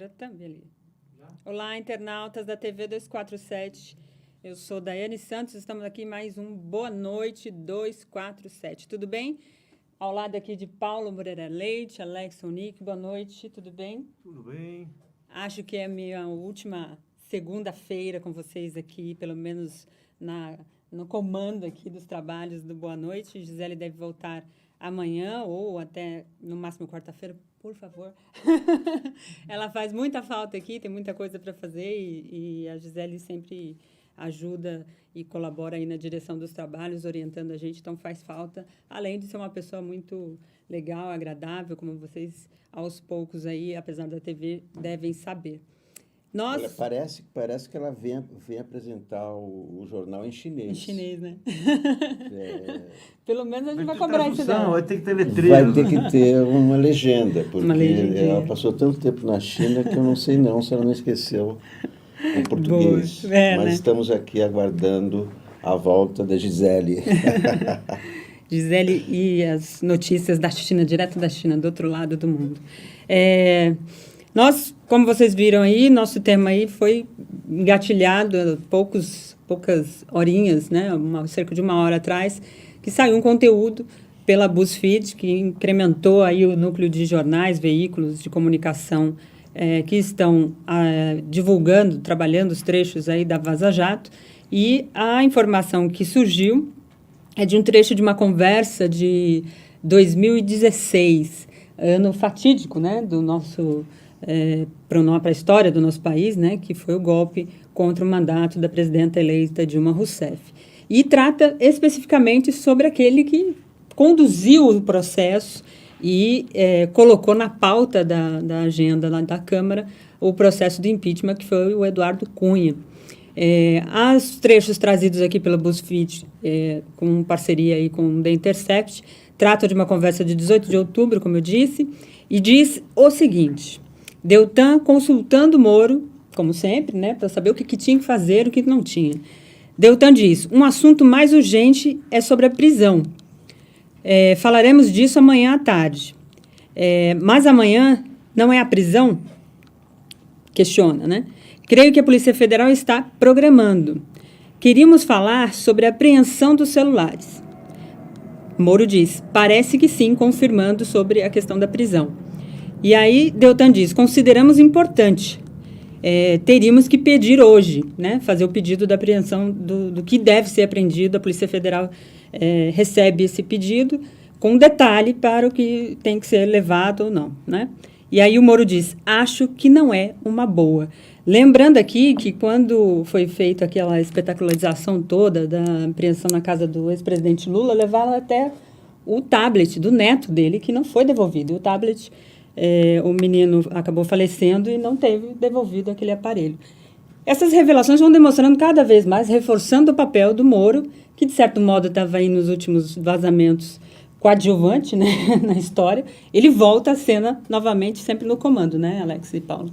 Já também ali. Olá, internautas da TV 247. Eu sou Daiane Santos, estamos aqui em mais um Boa Noite 247. Tudo bem? Ao lado aqui de Paulo Moreira Leite, Alex Onick. Boa noite, tudo bem? Tudo bem. Acho que é a minha última segunda-feira com vocês aqui, pelo menos no comando aqui dos trabalhos do Boa Noite. Gisele deve voltar amanhã ou até, no máximo, quarta-feira, por favor. Ela faz muita falta aqui, tem muita coisa para fazer e a Gisele sempre ajuda e colabora aí na direção dos trabalhos, orientando a gente, então faz falta, além de ser uma pessoa muito legal, agradável, como vocês, aos poucos aí, apesar da TV, devem saber. Olha, parece que ela vem apresentar o jornal em chinês. Em chinês, né? É, Pelo menos a gente vai ter cobrar isso dela. vai ter que ter letreiro. vai ter que ter uma legenda, porque ela legendinha. passou tanto tempo na China que eu não sei não se ela não esqueceu o português. Boa. É, Mas né? estamos aqui aguardando a volta da Gisele. Gisele e as notícias da China, direto da China, do outro lado do mundo. Nós, como vocês viram aí, nosso tema aí foi engatilhado há poucas horinhas, né? Cerca de uma hora atrás, que saiu um conteúdo pela BuzzFeed, que incrementou aí o núcleo de jornais, veículos de comunicação que estão divulgando, trabalhando os trechos aí da Vaza Jato, e a informação que surgiu é de um trecho de uma conversa de 2016, ano fatídico, né, do nosso para a história do nosso país, né, que foi o golpe contra o mandato da presidenta eleita Dilma Rousseff. E trata especificamente sobre aquele que conduziu o processo e colocou na pauta da agenda lá da Câmara o processo de impeachment, que foi o Eduardo Cunha. Os trechos trazidos aqui pela BuzzFeed, com parceria aí com o The Intercept, tratam de uma conversa de 18 de outubro, como eu disse, e diz o seguinte: Deltan consultando Moro, como sempre, né, para saber o que tinha que fazer e o que não tinha. Deltan diz: um assunto mais urgente é sobre a prisão. Falaremos disso amanhã à tarde. Mas amanhã não é a prisão? Questiona, né? Creio que a Polícia Federal está programando. Queríamos falar sobre a apreensão dos celulares. Moro diz: parece que sim, confirmando sobre a questão da prisão. E aí, Deltan diz: consideramos importante. Teríamos que pedir hoje, né, fazer o pedido da apreensão do que deve ser apreendido. A Polícia Federal recebe esse pedido com detalhe para o que tem que ser levado ou não, né? E aí o Moro diz: acho que não é uma boa. Lembrando aqui que quando foi feita aquela espetacularização toda da apreensão na casa do ex-presidente Lula, levaram até o tablet do neto dele, que não foi devolvido. E o tablet, o menino acabou falecendo e não teve devolvido aquele aparelho. Essas revelações vão demonstrando cada vez mais, reforçando o papel do Moro, que de certo modo estava aí nos últimos vazamentos coadjuvante, né, na história. Ele volta à cena novamente, sempre no comando, né, Alex e Paulo?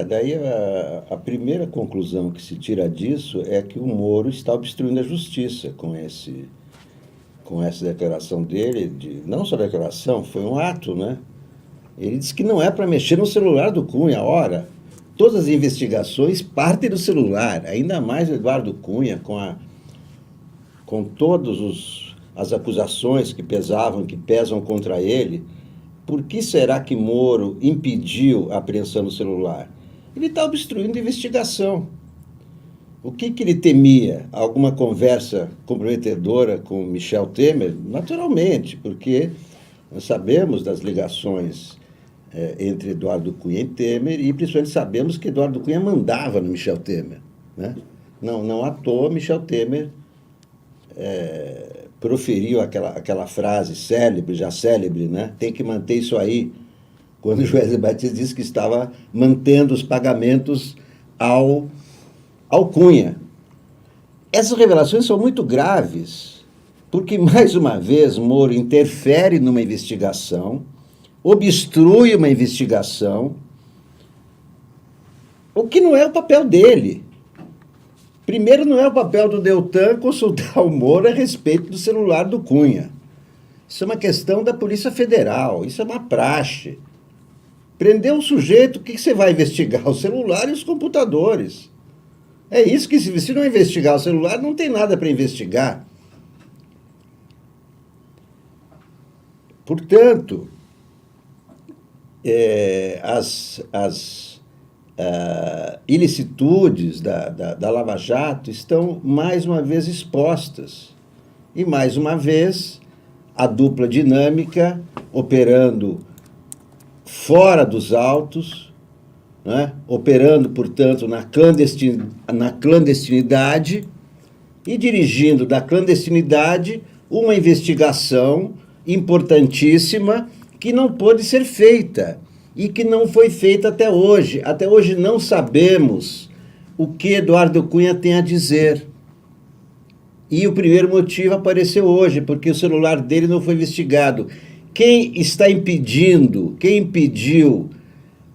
Daí a primeira conclusão que se tira disso é que o Moro está obstruindo a justiça com essa declaração dele, não só declaração, foi um ato, né? Ele disse que não é para mexer no celular do Cunha. Ora, todas as investigações partem do celular, ainda mais o Eduardo Cunha, com todas as acusações que pesam contra ele. Por que será que Moro impediu a apreensão do celular? Ele está obstruindo a investigação. O que ele temia? Alguma conversa comprometedora com Michel Temer? Naturalmente, porque nós sabemos das ligações entre Eduardo Cunha e Temer, e principalmente sabemos que Eduardo Cunha mandava no Michel Temer, né? Não à toa Michel Temer proferiu aquela frase célebre, né? Tem que manter isso aí, quando o Joesley Batista disse que estava mantendo os pagamentos ao Cunha. Essas revelações são muito graves, porque, mais uma vez, Moro interfere numa investigação, obstrui uma investigação, o que não é o papel dele. Primeiro, não é o papel do Deltan consultar o Moro a respeito do celular do Cunha. Isso é uma questão da Polícia Federal, isso é uma praxe. Prendeu o sujeito, o que você vai investigar? O celular e os computadores. É isso que, se não investigar o celular, não tem nada para investigar. Portanto, as ilicitudes da Lava Jato estão, mais uma vez, expostas. E, mais uma vez, a dupla dinâmica operando fora dos autos, né? Operando, portanto, na clandestinidade e dirigindo da clandestinidade uma investigação importantíssima que não pôde ser feita e que não foi feita até hoje. Até hoje não sabemos o que Eduardo Cunha tem a dizer. E o primeiro motivo apareceu hoje, porque o celular dele não foi investigado. Quem impediu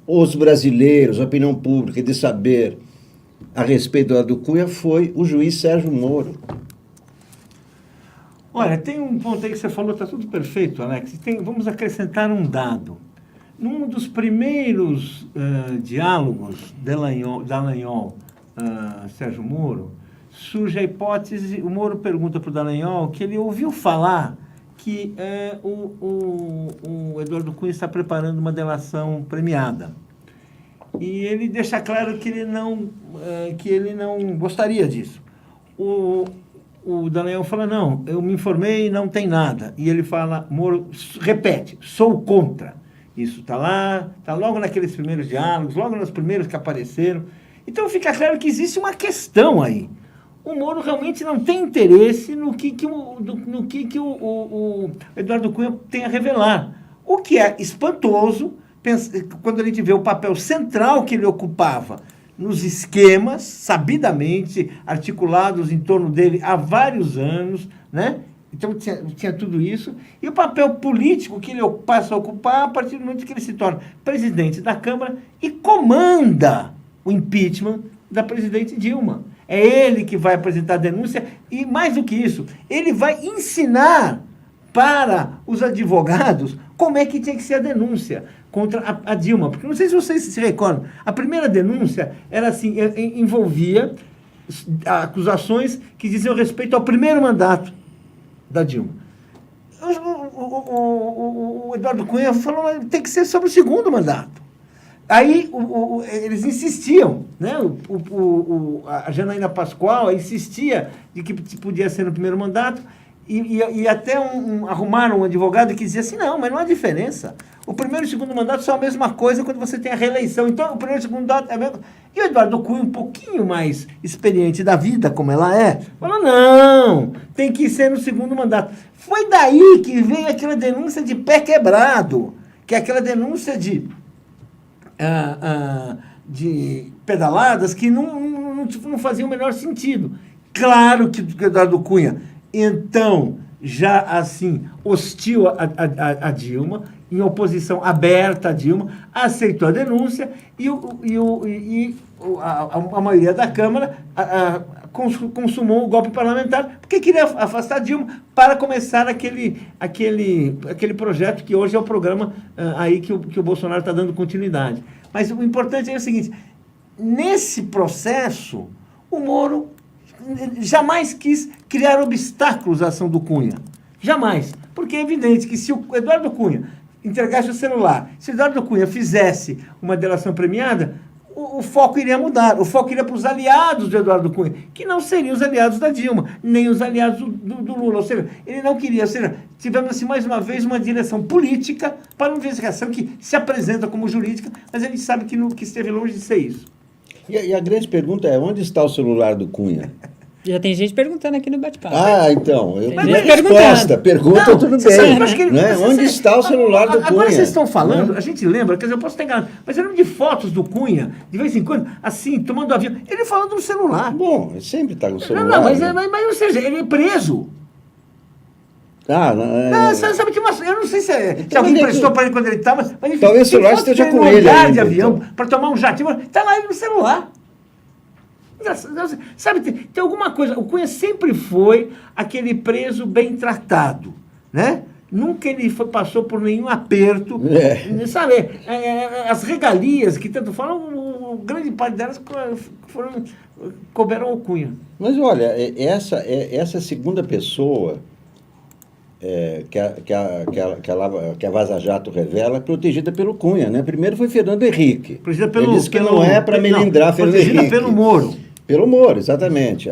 os brasileiros, a opinião pública, de saber a respeito do Eduardo Cunha foi o juiz Sérgio Moro. Olha, tem um ponto aí que você falou, está tudo perfeito, Alex. Vamos acrescentar um dado. Num dos primeiros diálogos Dallagnol, Sérgio Moro, surge a hipótese, o Moro pergunta para o Dallagnol que ele ouviu falar que o Eduardo Cunha está preparando uma delação premiada. E ele deixa claro que ele não gostaria disso. O Dallagnol fala, não, eu me informei e não tem nada. E ele fala, Moro, repete, sou contra. Isso está lá, está logo naqueles primeiros diálogos, logo nos primeiros que apareceram. Então fica claro que existe uma questão aí. O Moro realmente não tem interesse no que o Eduardo Cunha tem a revelar. O que é espantoso, quando a gente vê o papel central que ele ocupava nos esquemas, sabidamente articulados em torno dele há vários anos, né? Então tinha tudo isso. E o papel político que ele passa a ocupar a partir do momento que ele se torna presidente da Câmara e comanda o impeachment da presidente Dilma. É ele que vai apresentar a denúncia e, mais do que isso, ele vai ensinar para os advogados como é que tinha que ser a denúncia contra a Dilma. Porque não sei se vocês se recordam, a primeira denúncia era assim, envolvia acusações que diziam respeito ao primeiro mandato da Dilma. O Eduardo Cunha falou que tem que ser sobre o segundo mandato. Aí eles insistiam, né? A Janaína Pascoal insistia de que podia ser no primeiro mandato e até arrumaram um advogado que dizia assim, não, mas não há diferença. O primeiro e o segundo mandato são a mesma coisa quando você tem a reeleição. Então, o primeiro e o segundo mandato é a mesma coisa. E o Eduardo Cunha, um pouquinho mais experiente da vida, como ela é, falou, não, tem que ser no segundo mandato. Foi daí que veio aquela denúncia de pé quebrado, que é aquela denúncia de pedaladas que não faziam o menor sentido. Claro que o Eduardo Cunha, então, já assim, hostil a Dilma, em oposição aberta a Dilma, aceitou a denúncia e a maioria da Câmara consumou o golpe parlamentar porque queria afastar Dilma para começar aquele projeto que hoje é o programa aí que o Bolsonaro está dando continuidade. Mas o importante é o seguinte, nesse processo, o Moro jamais quis criar obstáculos à ação do Cunha. Jamais. Porque é evidente que se o Eduardo Cunha entregasse o celular, se o Eduardo Cunha fizesse uma delação premiada, o foco iria mudar. O foco iria para os aliados do Eduardo Cunha, que não seriam os aliados da Dilma, nem os aliados do Lula. Ou seja, ele não queria. Ou seja, tivemos assim, mais uma vez uma direção política para uma investigação que se apresenta como jurídica, mas a gente sabe que esteve longe de ser isso. E a grande pergunta é, onde está o celular do Cunha? Já tem gente perguntando aqui no bate-papo. Então, eu tenho resposta. Pergunta, não, tudo bem. Né? Onde está o celular do Cunha? Agora vocês estão falando, a gente lembra, quer dizer, eu posso ter enganado, mas eu lembro de fotos do Cunha, de vez em quando, assim, tomando avião, ele falando no celular. Bom, ele sempre está no celular. Não, mas ou seja, ele é preso. Sabe, eu não sei se alguém prestou para ele quando ele está, mas enfim, talvez o celular esteja com ele. De avião, então, para tomar um jatinho, está lá ele no celular. Sabe, tem alguma coisa. O Cunha sempre foi aquele preso bem tratado, né? Nunca ele passou por nenhum aperto, sabe? As regalias que tanto falam, grande parte delas couberam ao Cunha. Mas olha, essa segunda pessoa que a Vaza Jato revela é protegida pelo Cunha, né? Primeiro foi Fernando Henrique. Ele disse que não é para melindrar Fernando Henrique. Protegida pelo Moro. Pelo Moro, exatamente.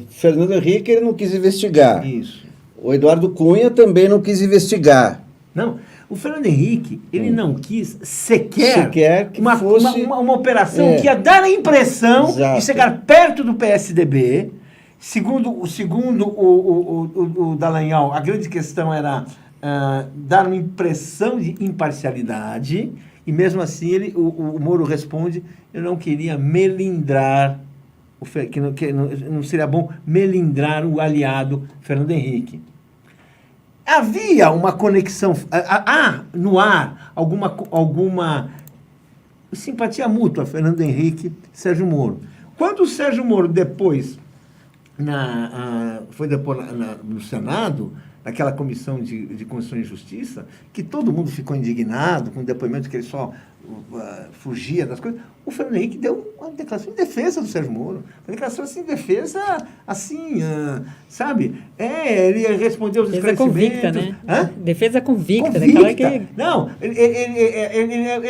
Fernando Henrique ele não quis investigar. Isso. O Eduardo Cunha também não quis investigar. Não, o Fernando Henrique, ele não quis sequer que fosse uma operação que ia dar a impressão Exato. de chegar perto do PSDB. Segundo o Dallagnol, a grande questão era dar uma impressão de imparcialidade, e mesmo assim o Moro responde: eu não queria melindrar, que não seria bom melindrar o aliado Fernando Henrique. Havia uma conexão, no ar, alguma simpatia mútua, Fernando Henrique e Sérgio Moro. Quando o Sérgio Moro depois foi depor no Senado, naquela comissão de Constituição e Justiça, que todo mundo ficou indignado com o depoimento que ele só fugia das coisas, o Fernando Henrique deu uma declaração em defesa do Sérgio Moro. Uma declaração assim, em defesa, assim, sabe? Ele respondeu os defesa esclarecimentos. Convicta, né? Defesa convicta. Convicta. Daquela que... Não,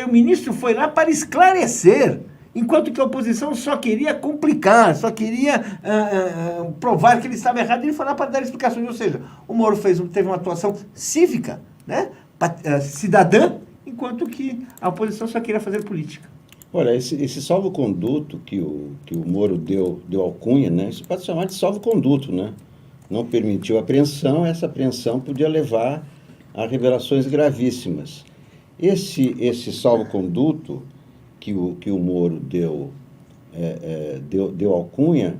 o ministro foi lá para esclarecer, enquanto que a oposição só queria complicar, só queria provar que ele estava errado, e ele foi lá para dar explicações. Ou seja, o Moro teve uma atuação cívica, né? Cidadã, enquanto que a oposição só queria fazer política. Olha, esse salvo-conduto que o Moro deu ao Cunha, né? Isso pode chamar de salvo-conduto, né? Não permitiu apreensão, essa apreensão podia levar a revelações gravíssimas. Esse salvo-conduto que o Moro deu ao Cunha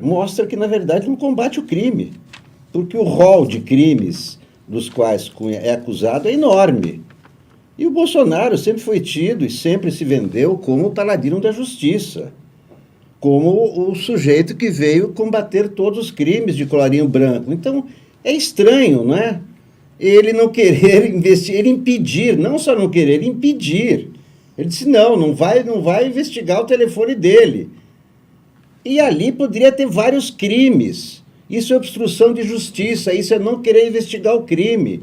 mostra que, na verdade, não combate o crime, porque o rol de crimes dos quais Cunha é acusado é enorme. E o Bolsonaro sempre foi tido e sempre se vendeu como o paladino da justiça, como o sujeito que veio combater todos os crimes de colarinho branco. Então, é estranho, não é? Ele não querer investigar, ele impedir, não só não querer, ele impedir. Ele disse, não vai investigar o telefone dele. E ali poderia ter vários crimes. Isso é obstrução de justiça, isso é não querer investigar o crime.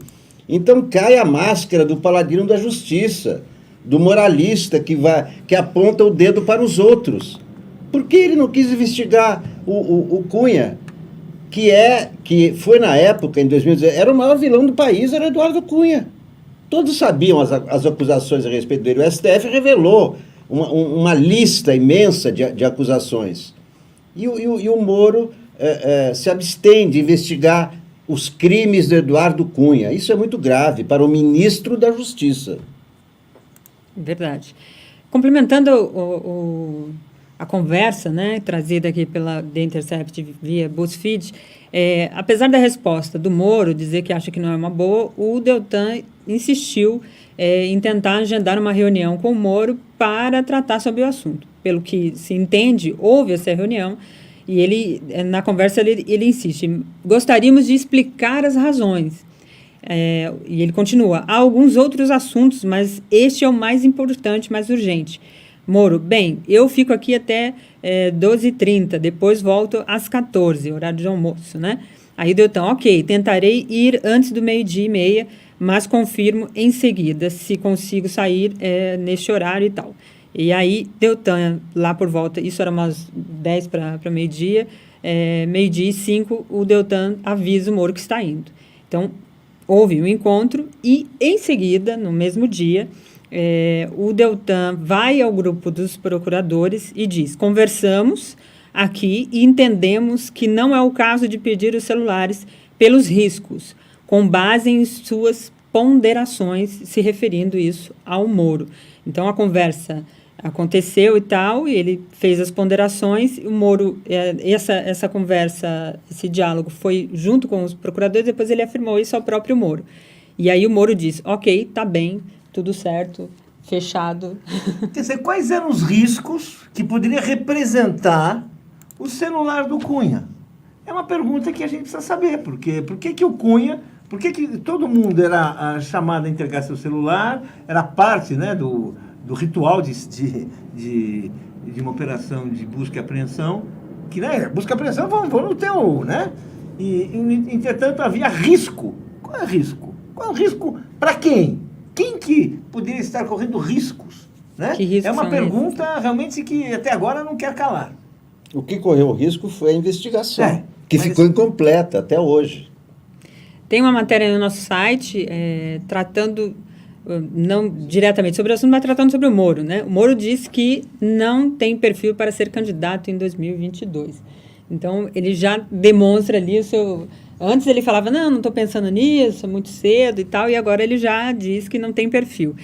Então cai a máscara do paladino da justiça, do moralista que aponta o dedo para os outros. Por que ele não quis investigar o Cunha, que foi na época, em 2019, era o maior vilão do país, era Eduardo Cunha. Todos sabiam as acusações a respeito dele. O STF revelou uma lista imensa de acusações. E o Moro se abstém de investigar os crimes de Eduardo Cunha. Isso é muito grave para o ministro da Justiça. Verdade. Complementando a conversa, né, trazida aqui pela The Intercept via BuzzFeed, apesar da resposta do Moro dizer que acha que não é uma boa, o Deltan insistiu em tentar agendar uma reunião com o Moro para tratar sobre o assunto. Pelo que se entende, houve essa reunião e ele, na conversa, ele insiste: gostaríamos de explicar as razões. E ele continua: há alguns outros assuntos, mas este é o mais importante, mais urgente. Moro, bem, eu fico aqui até 12h30, depois volto às 14h, horário de almoço, né? Aí Deltan, ok, tentarei ir antes do 12h30, mas confirmo em seguida se consigo sair neste horário e tal. E aí Deltan, lá por volta, isso era umas 10 para meio-dia, 12h05, o Deltan avisa o Moro que está indo. Então, houve um encontro e, em seguida, no mesmo dia, o Deltan vai ao grupo dos procuradores e diz: conversamos aqui e entendemos que não é o caso de pedir os celulares pelos riscos, com base em suas ponderações, se referindo isso ao Moro. Então, a conversa aconteceu e tal, e ele fez as ponderações, o Moro, essa conversa, esse diálogo foi junto com os procuradores, depois ele afirmou isso ao próprio Moro. E aí o Moro disse: ok, tá bem, tudo certo, fechado. Quer dizer, quais eram os riscos que poderia representar o celular do Cunha? É uma pergunta que a gente precisa saber, porque por que o Cunha Por que todo mundo era chamado a entregar seu celular, era parte, né, do ritual de uma operação de busca e apreensão, que, né, busca e apreensão vão no teu, né? Entretanto, havia risco. Qual é o risco? Qual é o risco para quem? Quem que poderia estar correndo riscos? Né? Que riscos é uma são pergunta esses? realmente que até agora não quer calar. O que correu o risco foi a investigação, que mas- ficou incompleta até hoje. Tem uma matéria no nosso site tratando, não diretamente sobre o assunto, mas tratando sobre o Moro, né? O Moro diz que não tem perfil para ser candidato em 2022. Então, ele já demonstra ali o seu... Antes ele falava, não estou pensando nisso, é muito cedo e tal, e agora ele já diz que não tem perfil.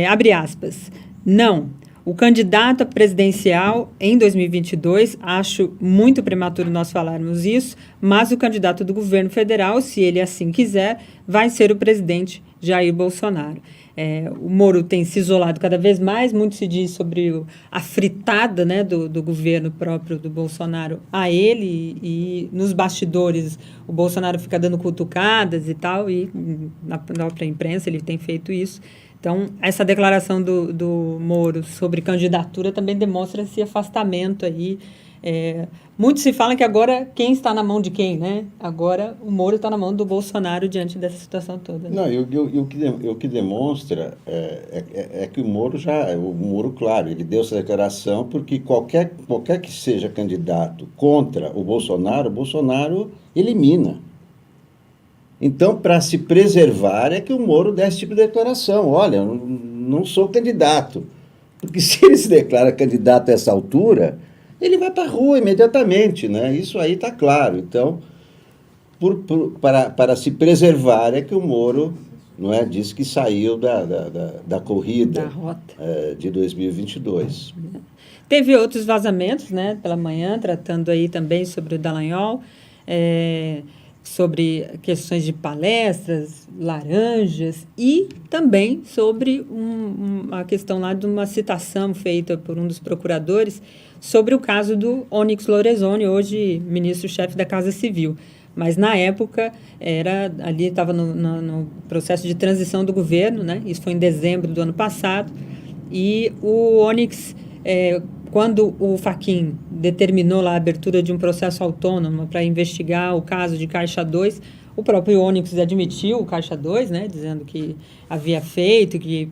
Abre aspas. Não. O candidato a presidencial em 2022, acho muito prematuro nós falarmos isso, mas o candidato do governo federal, se ele assim quiser, vai ser o presidente Jair Bolsonaro. O Moro tem se isolado cada vez mais, muito se diz sobre a fritada, né, do governo próprio do Bolsonaro a ele, e nos bastidores o Bolsonaro fica dando cutucadas e tal, e na própria imprensa ele tem feito isso. Então, essa declaração do Moro sobre candidatura também demonstra esse afastamento aí. Muito se fala que agora quem está na mão de quem, né? Agora o Moro está na mão do Bolsonaro diante dessa situação toda. Né? Não, o que demonstra é que o Moro, claro, ele deu essa declaração porque qualquer que seja candidato contra o Bolsonaro elimina. Então, para se preservar, é que o Moro dá esse tipo de declaração. Olha, eu não sou candidato. Porque se ele se declara candidato a essa altura, ele vai para a rua imediatamente, né? Isso aí está claro. Então, para se preservar, é que o Moro, não é, disse que saiu da corrida Da rota. De 2022. Teve outros vazamentos, né, pela manhã, tratando aí também sobre o Dallagnol, sobre questões de palestras, laranjas, e também sobre a questão lá de uma citação feita por um dos procuradores sobre o caso do Onyx Lorenzoni, hoje ministro-chefe da Casa Civil. Mas, na época, ali estava no processo de transição do governo, né? Isso foi em dezembro do ano passado, e o Onyx, quando o Fachin determinou lá a abertura de um processo autônomo para investigar o caso de Caixa 2, o próprio Onyx admitiu o Caixa 2, né, dizendo que havia feito, que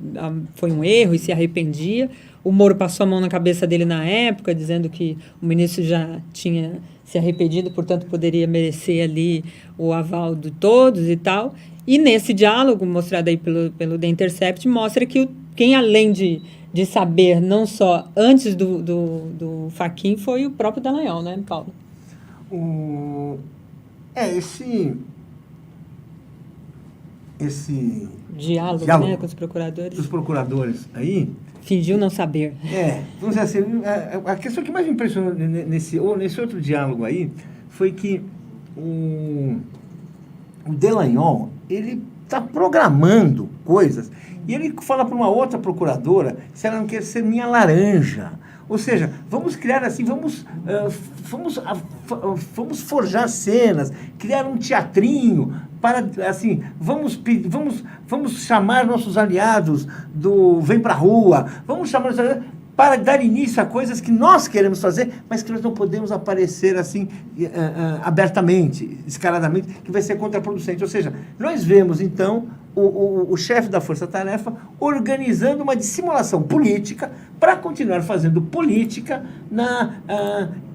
foi um erro e se arrependia. O Moro passou a mão na cabeça dele na época, dizendo que o ministro já tinha se arrependido, portanto, poderia merecer ali o aval de todos e tal. E nesse diálogo, mostrado aí pelo The Intercept, mostra que quem, além de saber, não só antes do Fachin, foi o próprio Dallagnol, né, Paulo? Esse diálogo, né, com os procuradores. Dos procuradores aí. Fingiu não saber. Vamos dizer assim, a questão que mais me impressionou nesse outro diálogo aí foi que o Dallagnol, ele está programando coisas e ele fala para uma outra procuradora se ela não quer ser minha laranja. Ou seja, vamos criar assim, vamos forjar cenas, criar um teatrinho para, assim, vamos chamar nossos aliados do Vem Pra Rua, vamos chamar nossos aliados para dar início a coisas que nós queremos fazer, mas que nós não podemos aparecer assim abertamente, descaradamente, que vai ser contraproducente. Ou seja, nós vemos, então, o chefe da Força Tarefa organizando uma dissimulação política para continuar fazendo política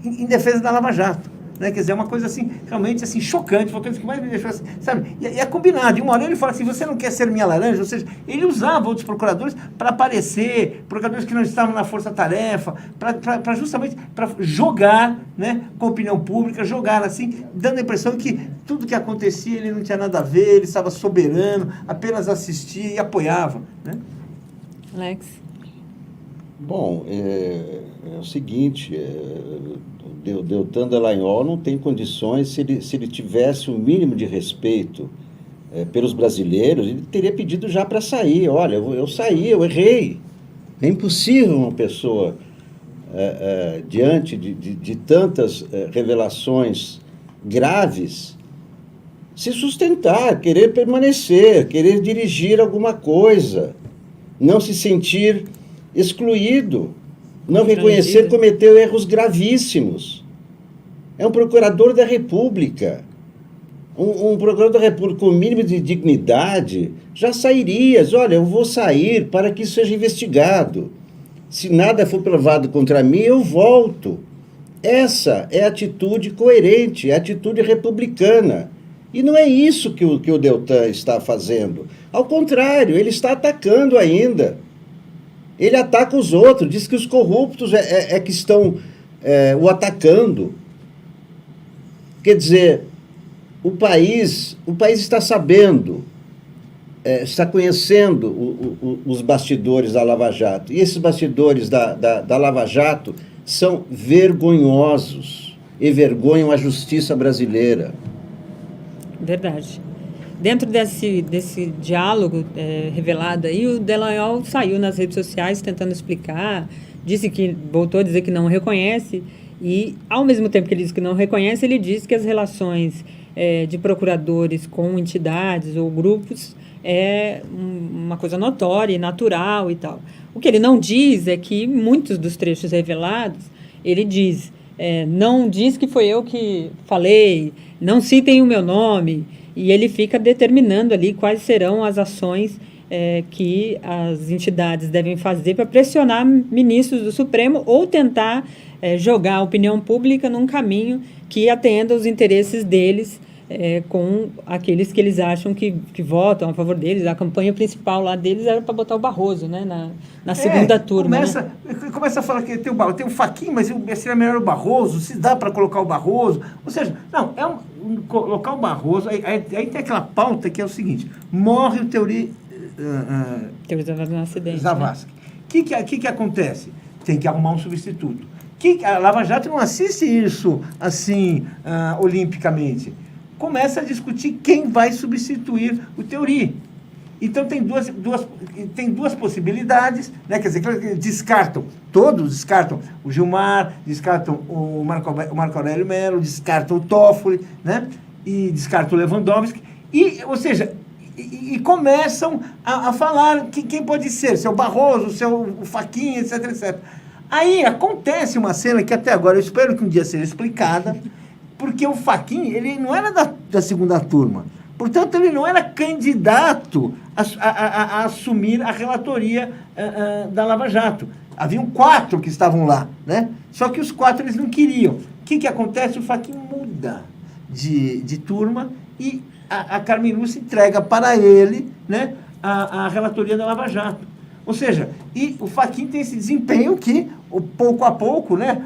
em defesa da Lava Jato. Né? Quer dizer, é uma coisa assim, realmente assim, chocante, foi a coisa que mais me deixou assim, sabe? E é combinado. E uma hora ele fala assim, você não quer ser minha laranja? Ou seja, ele usava outros procuradores para aparecer, procuradores que não estavam na força-tarefa, para justamente para jogar, né, com a opinião pública, jogar assim, dando a impressão que tudo que acontecia ele não tinha nada a ver, ele estava soberano, apenas assistia e apoiava. Né? Alex? Bom, é o seguinte, o Deltan Dallagnol não tem condições, se ele tivesse um mínimo de respeito pelos brasileiros, ele teria pedido já para sair. Olha, eu saí, eu errei. É impossível uma pessoa, diante de tantas revelações graves, se sustentar, querer permanecer, querer dirigir alguma coisa, não se sentir excluído, não reconhecer que cometeu erros gravíssimos. É um procurador da República. Um procurador da República com o mínimo de dignidade já sairia. Olha, eu vou sair para que isso seja investigado. Se nada for provado contra mim, eu volto. Essa é a atitude coerente, é a atitude republicana. E não é isso que o Deltan está fazendo. Ao contrário, ele está atacando ainda. Ele ataca os outros, diz que os corruptos que estão o atacando. Quer dizer, o país está sabendo, está conhecendo os bastidores da Lava Jato. E esses bastidores da Lava Jato são vergonhosos, envergonham a justiça brasileira. Verdade. Dentro desse diálogo revelado aí, o Dallagnol saiu nas redes sociais tentando explicar, voltou a dizer que não reconhece, e ao mesmo tempo que ele diz que não reconhece, ele diz que as relações de procuradores com entidades ou grupos é uma coisa notória e natural e tal. O que ele não diz é que muitos dos trechos revelados, ele diz, não diz que foi eu que falei, não citem o meu nome, e ele fica determinando ali quais serão as ações que as entidades devem fazer para pressionar ministros do Supremo ou tentar jogar a opinião pública num caminho que atenda os interesses deles com aqueles que eles acham que votam a favor deles. A campanha principal lá deles era para botar o Barroso, né, na segunda turma. Começa a falar que tem o Fachin, mas seria melhor o Barroso, se dá para colocar o Barroso. Ou seja, não, colocar o Barroso, aí tem aquela pauta que é o seguinte, morre o Teori Zavascki. O que acontece? Tem que arrumar um substituto. A Lava Jato não assiste isso assim, olimpicamente. Começa a discutir quem vai substituir o Teori. Então, tem duas possibilidades, né? Quer dizer, todos descartam o Gilmar, descartam o Marco Aurélio Mello, descartam o Toffoli, né? E descartam o Lewandowski, ou seja, começam a falar quem pode ser, se é o Barroso, se é o Fachin, etc, etc. Aí acontece uma cena que até agora eu espero que um dia seja explicada, porque o Fachin, ele não era da segunda turma. Portanto, ele não era candidato a assumir a relatoria da Lava Jato. Haviam 4 que estavam lá, né? Só que os 4 eles não queriam. O que acontece? O Fachin muda de turma e a Carmen Lúcia entrega para ele, né, a relatoria da Lava Jato. Ou seja, e o Fachin tem esse desempenho que, pouco a pouco, né,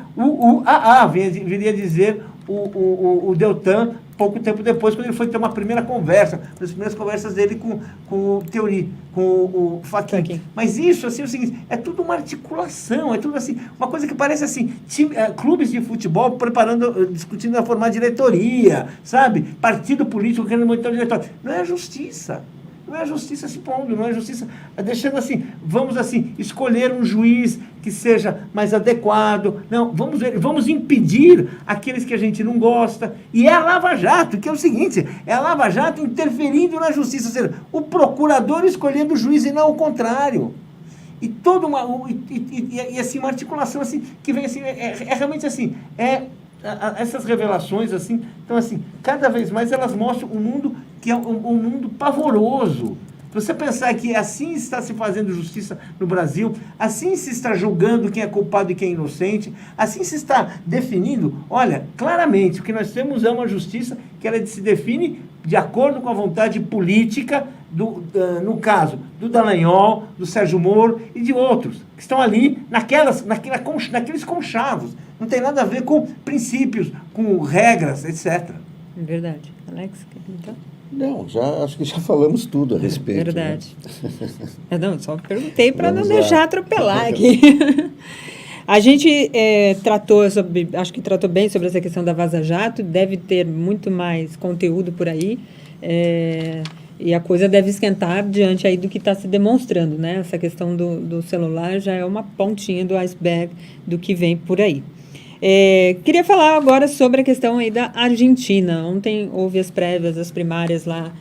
viria dizer o Deltan, pouco tempo depois, quando ele foi ter uma primeira conversa, as primeiras conversas dele com o Teori, com o Fachin. Mas isso, assim, é o seguinte, é tudo uma articulação, é tudo assim, uma coisa que parece assim, clubes de futebol discutindo a formar diretoria, sabe? Partido político querendo montar diretoria. Não é justiça. Não é a justiça se pondo, não é a justiça deixando assim, vamos assim, escolher um juiz que seja mais adequado, não, vamos impedir aqueles que a gente não gosta, e é a Lava Jato, que é o seguinte, é a Lava Jato interferindo na justiça, ou seja, o procurador escolhendo o juiz e não o contrário. E toda assim, uma articulação assim, que vem assim, realmente assim, essas revelações, assim, então, assim, cada vez mais elas mostram um mundo que é um mundo pavoroso. Se você pensar que assim está se fazendo justiça no Brasil, assim se está julgando quem é culpado e quem é inocente, assim se está definindo, olha, claramente, o que nós temos é uma justiça que ela se define de acordo com a vontade política, no caso do Dallagnol, do Sérgio Moro e de outros, que estão ali naqueles conchavos. Não tem nada a ver com princípios, com regras, etc. Verdade. Alex, quer comentar? Não, acho que já falamos tudo a respeito. Verdade. Né? Não, só perguntei para não lá. deixar atropelar aqui. A gente acho que tratou bem sobre essa questão da Vaza Jato, deve ter muito mais conteúdo por aí, e a coisa deve esquentar diante aí do que está se demonstrando, né? Essa questão do celular já é uma pontinha do iceberg do que vem por aí. Queria falar agora sobre a questão aí da Argentina. Ontem houve as prévias, as primárias lá,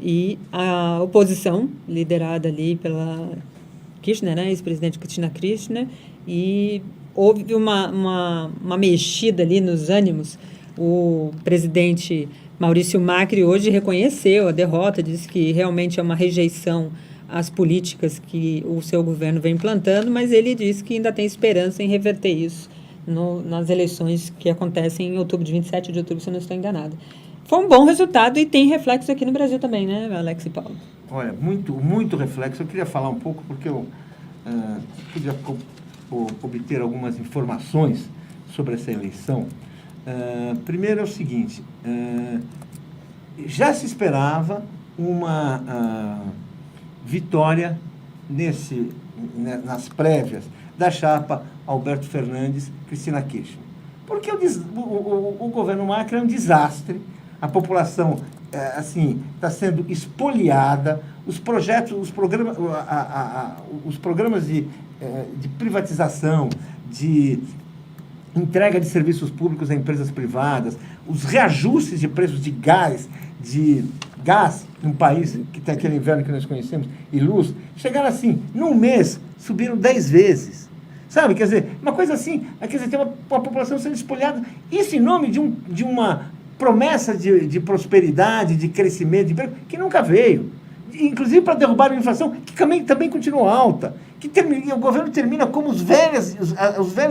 e a oposição, liderada ali pela Kirchner, né, ex-presidente Cristina Kirchner, e houve uma mexida ali nos ânimos. O presidente Maurício Macri hoje reconheceu a derrota, disse que realmente é uma rejeição às políticas que o seu governo vem implantando, mas ele disse que ainda tem esperança em reverter isso nas eleições que acontecem em outubro, de 27 de outubro, se eu não estou enganada. Foi um bom resultado e tem reflexo aqui no Brasil também, né, Alex e Paulo? Olha, muito reflexo. Eu queria falar um pouco, porque eu queria obter algumas informações sobre essa eleição. Primeiro é o seguinte, já se esperava uma vitória nas prévias da chapa Alberto Fernandes, Cristina Kirchner. Porque o governo Macri é um desastre, a população está sendo espoliada, os programas de privatização, de entrega de serviços públicos a empresas privadas, os reajustes de preços de gás num país que tem aquele inverno que nós conhecemos, e luz, chegaram assim, num mês, subiram 10 vezes. Sabe, quer dizer, uma coisa assim, quer dizer, tem uma população sendo espoliada, isso em nome de uma promessa de prosperidade, de crescimento, de emprego, que nunca veio. Inclusive para derrubar a inflação, que também continua alta. E o governo termina como os velhos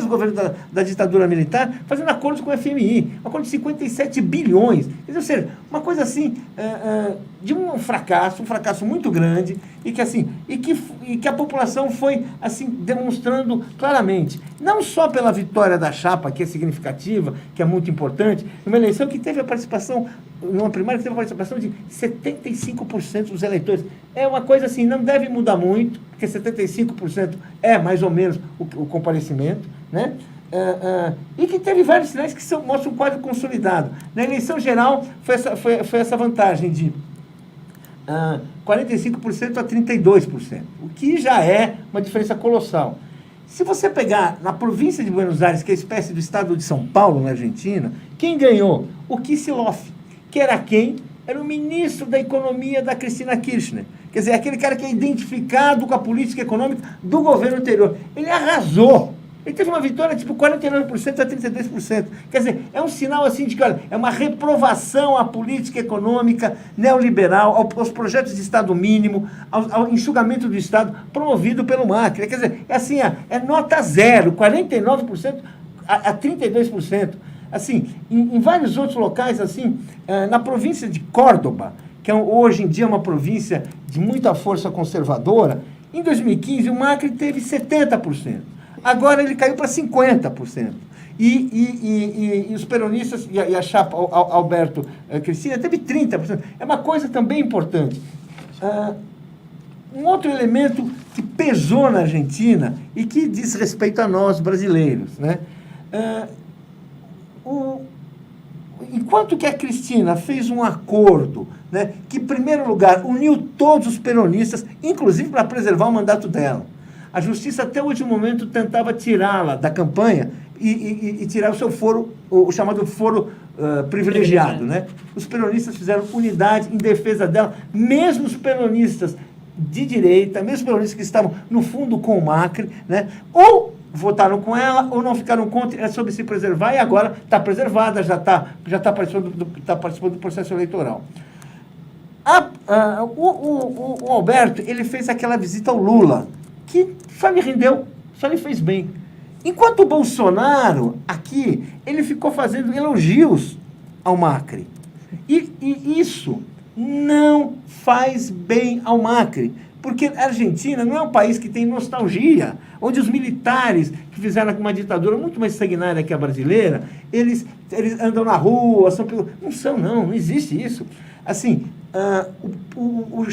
governos da ditadura militar, fazendo acordos com o FMI, acordo de 57 bilhões. Ou seja, uma coisa assim, de um fracasso muito grande, e que a população foi assim, demonstrando claramente, não só pela vitória da chapa, que é significativa, que é muito importante, numa eleição que teve a participação, numa primária que teve a participação de 75% dos eleitores. É uma coisa assim, não deve mudar muito, porque 75% é mais ou menos o comparecimento, né? E que teve vários sinais que mostram um quadro consolidado. Na eleição geral, foi essa vantagem de 45% a 32%, o que já é uma diferença colossal. Se você pegar na província de Buenos Aires, que é a espécie do estado de São Paulo, na Argentina, quem ganhou? O Kicillof, que era quem? Era o ministro da Economia da Cristina Kirchner. Quer dizer, aquele cara que é identificado com a política econômica do governo anterior. Ele arrasou. Ele teve uma vitória tipo 49% a 32%. Quer dizer, é um sinal assim de que, olha, é uma reprovação à política econômica neoliberal, aos projetos de Estado mínimo, ao enxugamento do Estado promovido pelo Macri. Quer dizer, é assim, é nota zero, 49% a 32%. Assim, em vários outros locais, assim, na província de Córdoba, que hoje em dia é uma província de muita força conservadora, em 2015 o Macri teve 70%. Agora ele caiu para 50%. E os peronistas, e a chapa Alberto Cristina, teve 30%. É uma coisa também importante. Um outro elemento que pesou na Argentina e que diz respeito a nós, brasileiros, né? Enquanto que a Cristina fez um acordo, né, que, em primeiro lugar, uniu todos os peronistas, inclusive para preservar o mandato dela. A justiça, até o último momento, tentava tirá-la da campanha e tirar o seu foro, o chamado foro privilegiado. Né? Os peronistas fizeram unidade em defesa dela, mesmo os peronistas de direita, mesmo os peronistas que estavam, no fundo, com o Macri, né, ou votaram com ela ou não ficaram contra, é sobre se preservar, e agora está preservada, já tá participando do processo eleitoral. O Alberto, ele fez aquela visita ao Lula, que só lhe rendeu, só lhe fez bem. Enquanto o Bolsonaro, aqui, ele ficou fazendo elogios ao Macri. E isso não faz bem ao Macri, porque a Argentina não é um país que tem nostalgia, onde os militares que fizeram uma ditadura muito mais sanguinária que a brasileira, eles andam na rua, não existe isso. Assim, o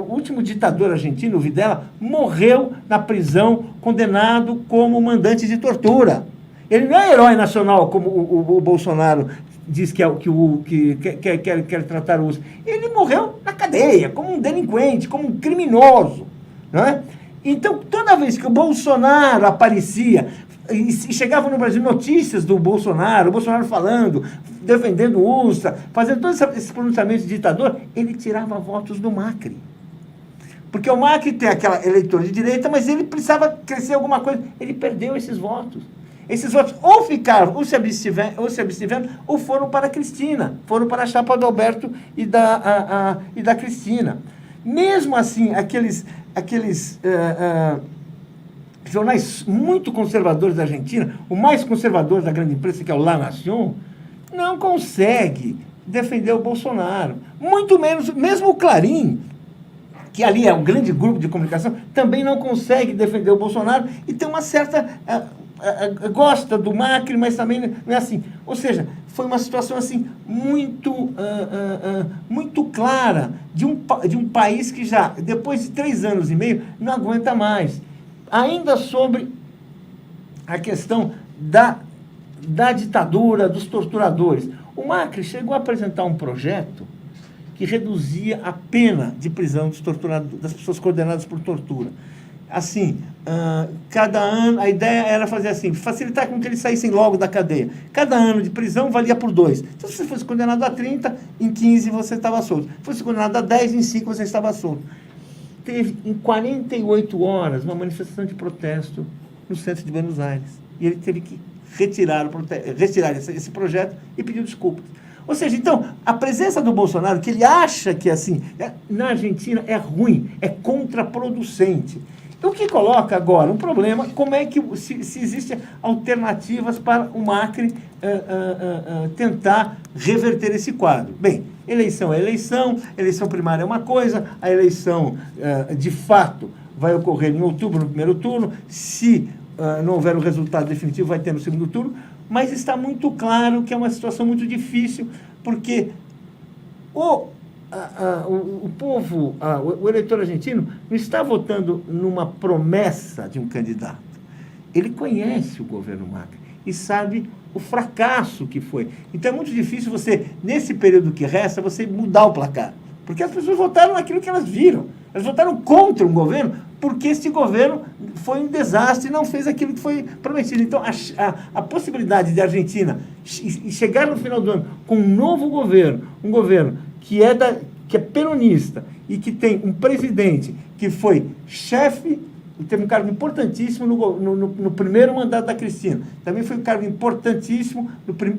último ditador argentino, o Videla, morreu na prisão, condenado como mandante de tortura. Ele não é herói nacional, como o Bolsonaro diz que quer tratar o uso. Ele morreu na cadeia, como um delinquente, como um criminoso. Não é? Então, toda vez que o Bolsonaro aparecia E chegavam no Brasil notícias do Bolsonaro, o Bolsonaro falando, defendendo o Ustra, fazendo todos esses pronunciamentos de ditador, ele tirava votos do Macri. Porque o Macri tem aquela eleitor de direita, mas ele precisava crescer alguma coisa. Ele perdeu esses votos. Esses votos ou ficaram, ou se abstiveram, ou foram para a Cristina, foram para a chapa do Alberto e da Cristina. Mesmo assim, aqueles jornais muito conservadores da Argentina, o mais conservador da grande imprensa, que é o La Nación, não consegue defender o Bolsonaro. Muito menos, mesmo o Clarín, que ali é um grande grupo de comunicação, também não consegue defender o Bolsonaro e tem uma certa... gosta do Macri, mas também não é assim. Ou seja, foi uma situação assim muito clara de um país que já, depois de 3 anos e meio, não aguenta mais. Ainda sobre a questão da ditadura, dos torturadores. O Macri chegou a apresentar um projeto que reduzia a pena de prisão dos torturadores, das pessoas condenadas por tortura. Assim, cada ano, a ideia era fazer assim, facilitar com que eles saíssem logo da cadeia. Cada ano de prisão valia por 2. Então, se você fosse condenado a 30, em 15 você estava solto. Se fosse condenado a 10, em 5 você estava solto. Teve, em 48 horas, uma manifestação de protesto no centro de Buenos Aires. E ele teve que retirar esse projeto e pediu desculpas. Ou seja, então, a presença do Bolsonaro, que ele acha que, assim, na Argentina é ruim, é contraproducente. Então, o que coloca agora um problema, como é que, se existem alternativas para o Macri tentar reverter esse quadro. Bem, eleição é eleição primária é uma coisa, a eleição, de fato, vai ocorrer em outubro, no primeiro turno, se não houver um resultado definitivo, vai ter no segundo turno, mas está muito claro que é uma situação muito difícil, porque o povo, o eleitor argentino, não está votando numa promessa de um candidato. Ele conhece o governo Macri e sabe o fracasso que foi. Então é muito difícil você, nesse período que resta, você mudar o placar. Porque as pessoas votaram naquilo que elas viram. Elas votaram contra um governo porque este governo foi um desastre e não fez aquilo que foi prometido. Então, a possibilidade de a Argentina chegar no final do ano com um novo governo, um governo que é peronista e que tem um presidente que foi chefe, teve um cargo importantíssimo no primeiro mandato da Cristina. Também foi um cargo importantíssimo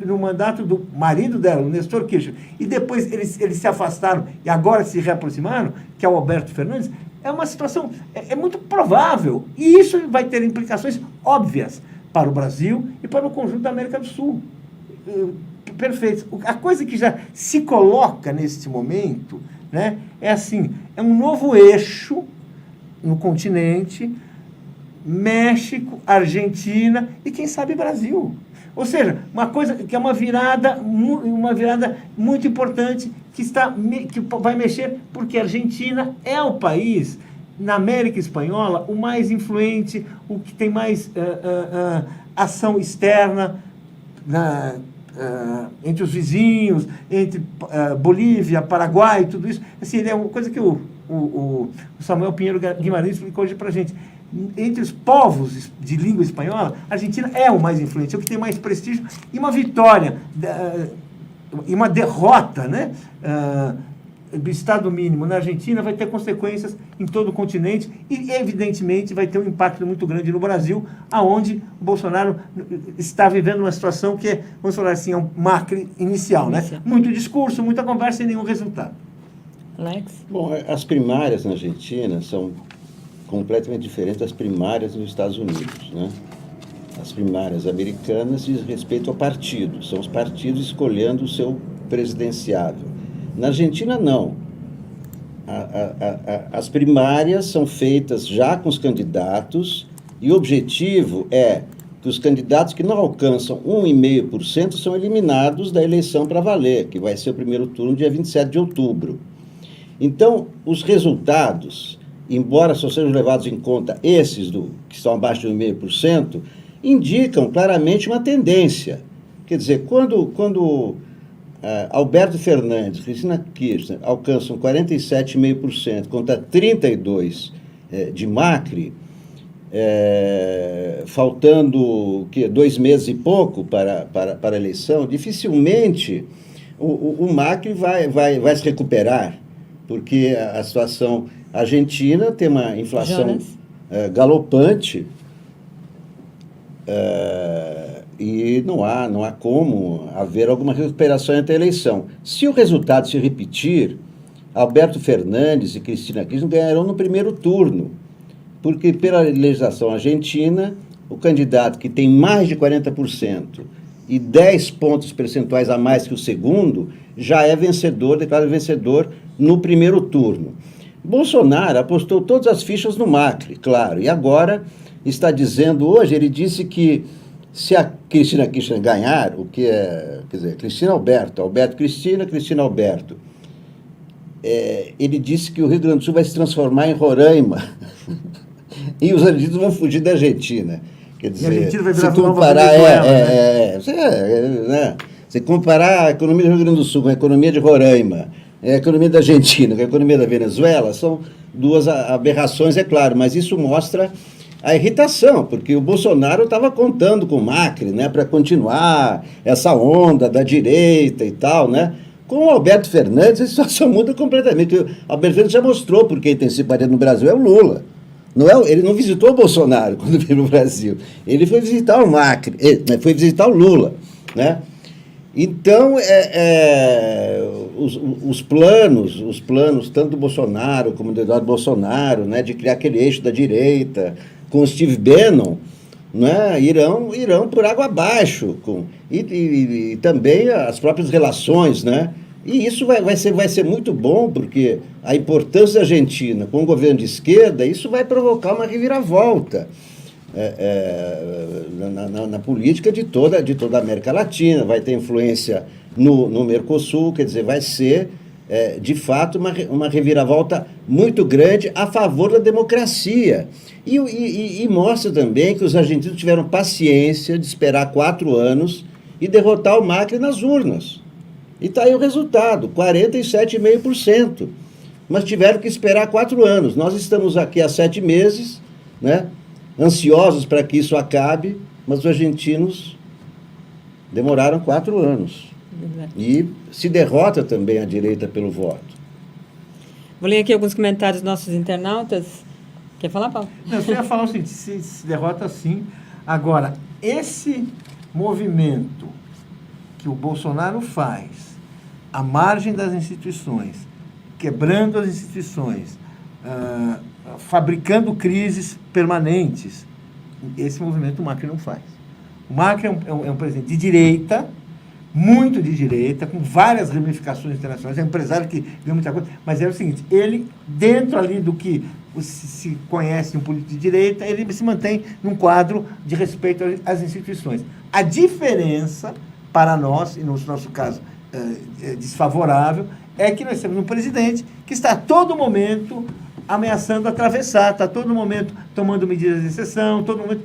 no mandato do marido dela, o Néstor Kirchner. E depois eles se afastaram e agora se reaproximaram, que é o Alberto Fernandes. É uma situação, é muito provável. E isso vai ter implicações óbvias para o Brasil e para o conjunto da América do Sul. Perfeito. A coisa que já se coloca neste momento, né, é assim, é um novo eixo no continente, México, Argentina e, quem sabe, Brasil. Ou seja, uma coisa que é uma virada muito importante que vai mexer, porque a Argentina é o país, na América Espanhola, o mais influente, o que tem mais ação externa entre os vizinhos, entre Bolívia, Paraguai, tudo isso. Assim, é uma coisa que o Samuel Pinheiro Guimarães explicou hoje para a gente. Entre os povos de língua espanhola, a Argentina é o mais influente, é o que tem mais prestígio, e uma vitória, e uma derrota, né, do Estado mínimo na Argentina vai ter consequências em todo o continente e, evidentemente, vai ter um impacto muito grande no Brasil, aonde o Bolsonaro está vivendo uma situação que é, vamos falar assim, é um Macri inicial, né? Muito discurso, muita conversa e nenhum resultado. Alex? Bom, as primárias na Argentina são completamente diferentes das primárias nos Estados Unidos, né? As primárias americanas dizem respeito ao partido, são os partidos escolhendo o seu presidenciável. Na Argentina, não. As primárias são feitas já com os candidatos e o objetivo é que os candidatos que não alcançam 1,5% são eliminados da eleição para valer, que vai ser o primeiro turno dia 27 de outubro. Então, os resultados, embora só sejam levados em conta esses que estão abaixo de 1,5%, indicam claramente uma tendência. Quer dizer, quando Alberto Fernandes, Cristina Kirchner alcançam 47,5% contra 32% de Macri, faltando 2 meses e pouco para a eleição, dificilmente o Macri vai se recuperar, porque a situação argentina tem uma inflação galopante, e não há como haver alguma recuperação entre a eleição. Se o resultado se repetir, Alberto Fernandes e Cristina Kirchner ganharão no primeiro turno, porque pela legislação argentina, o candidato que tem mais de 40% e 10 pontos percentuais a mais que o segundo, já é vencedor, declarado vencedor no primeiro turno. Bolsonaro apostou todas as fichas no Macri, claro, e agora está dizendo, hoje ele disse que se a Cristina Kirchner ganhar, o que é, quer dizer, Cristina Alberto, Alberto Cristina, Cristina Alberto, ele disse que o Rio Grande do Sul vai se transformar em Roraima, e os argentinos vão fugir da Argentina. Quer dizer, se comparar, se comparar a economia do Rio Grande do Sul com a economia de Roraima, a economia da Argentina com a economia da Venezuela, são duas aberrações, é claro, mas isso mostra a irritação, porque o Bolsonaro estava contando com o Macri, né, para continuar essa onda da direita e tal, né? Com o Alberto Fernandes, a situação muda completamente. O Alberto Fernandes já mostrou por quem tem simpatia no Brasil, é o Lula. Ele não visitou o Bolsonaro quando veio no Brasil. Ele foi visitar o Macri, foi visitar o Lula, né? Então, os planos tanto do Bolsonaro como do Eduardo Bolsonaro, né, de criar aquele eixo da direita, com o Steve Bannon, né, irão por água abaixo, e também as próprias relações, né? E isso vai ser muito bom, porque a importância da Argentina com o governo de esquerda, isso vai provocar uma reviravolta na política de toda a América Latina, vai ter influência no Mercosul, quer dizer, vai ser, de fato, uma reviravolta muito grande a favor da democracia. E mostra também que os argentinos tiveram paciência de esperar 4 anos e derrotar o Macri nas urnas. E está aí o resultado, 47,5%. Mas tiveram que esperar 4 anos. Nós estamos aqui há 7 meses, né, ansiosos para que isso acabe, mas os argentinos demoraram 4 anos. E se derrota também a direita pelo voto. Vou ler aqui alguns comentários dos nossos internautas. Quer falar, Paulo? Não, eu ia falar o seguinte, se derrota sim. Agora, esse movimento que o Bolsonaro faz, à margem das instituições, quebrando as instituições, fabricando crises permanentes, esse movimento o Macri não faz. O Macri é um presidente de direita, muito de direita, com várias ramificações internacionais, é um empresário que viu muita coisa, mas é o seguinte, ele, dentro ali do que se conhece um político de direita, ele se mantém num quadro de respeito às instituições. A diferença para nós, e no nosso caso desfavorável, é que nós temos um presidente que está a todo momento ameaçando atravessar, está a todo momento tomando medidas de exceção, todo momento,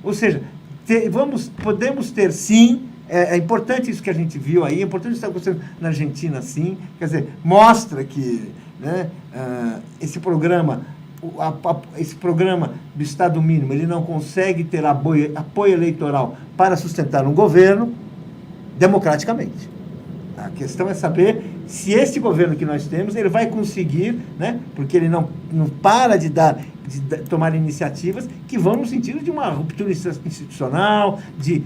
ou seja, podemos ter sim, é importante isso que a gente viu aí, é importante isso que está acontecendo na Argentina, sim, quer dizer, mostra que, né, esse programa do Estado mínimo, ele não consegue ter apoio eleitoral para sustentar um governo democraticamente. A questão é saber se esse governo que nós temos, ele vai conseguir, né, porque ele não para de tomar iniciativas que vão no sentido de uma ruptura institucional, de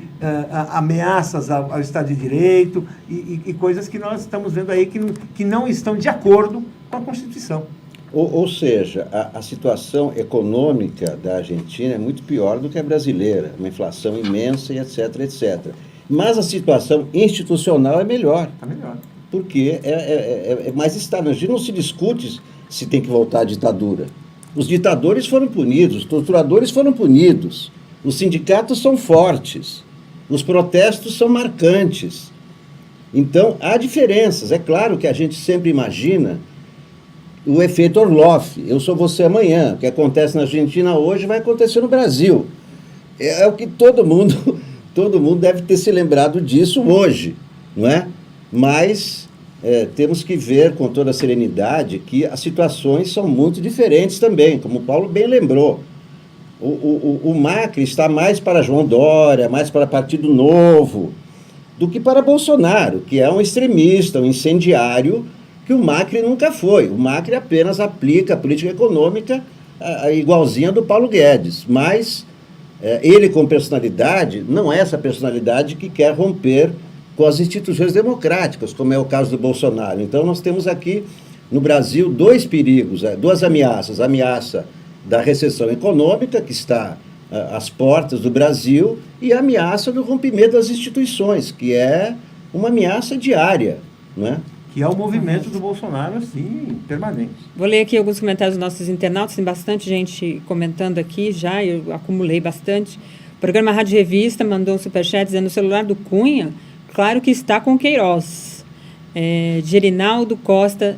ameaças ao Estado de Direito e coisas que nós estamos vendo aí que não estão de acordo com a Constituição. Ou seja, a situação econômica da Argentina é muito pior do que a brasileira, uma inflação imensa e etc, etc. Mas a situação institucional é melhor. É melhor. Porque é mais estável. A gente não se discute se tem que voltar à ditadura. Os ditadores foram punidos, os torturadores foram punidos, os sindicatos são fortes, os protestos são marcantes. Então, há diferenças. É claro que a gente sempre imagina o efeito Orloff. Eu sou você amanhã. O que acontece na Argentina hoje vai acontecer no Brasil. É o que todo mundo deve ter se lembrado disso hoje, não é? Mas temos que ver com toda a serenidade que as situações são muito diferentes também, como o Paulo bem lembrou. O Macri está mais para João Dória, mais para Partido Novo, do que para Bolsonaro, que é um extremista, um incendiário, que o Macri nunca foi. O Macri apenas aplica a política econômica igualzinha do Paulo Guedes, mas ele com personalidade, não é essa personalidade que quer romper com as instituições democráticas, como é o caso do Bolsonaro. Então nós temos aqui no Brasil dois perigos, duas ameaças. A ameaça da recessão econômica, que está às portas do Brasil, e a ameaça do rompimento das instituições, que é uma ameaça diária, não é? Que é o movimento do Bolsonaro, assim, permanente. Vou ler aqui alguns comentários dos nossos internautas, tem bastante gente comentando aqui já, eu acumulei bastante. O programa Rádio Revista mandou um superchat dizendo: no celular do Cunha, claro que está com Queiroz. Gerinaldo Costa,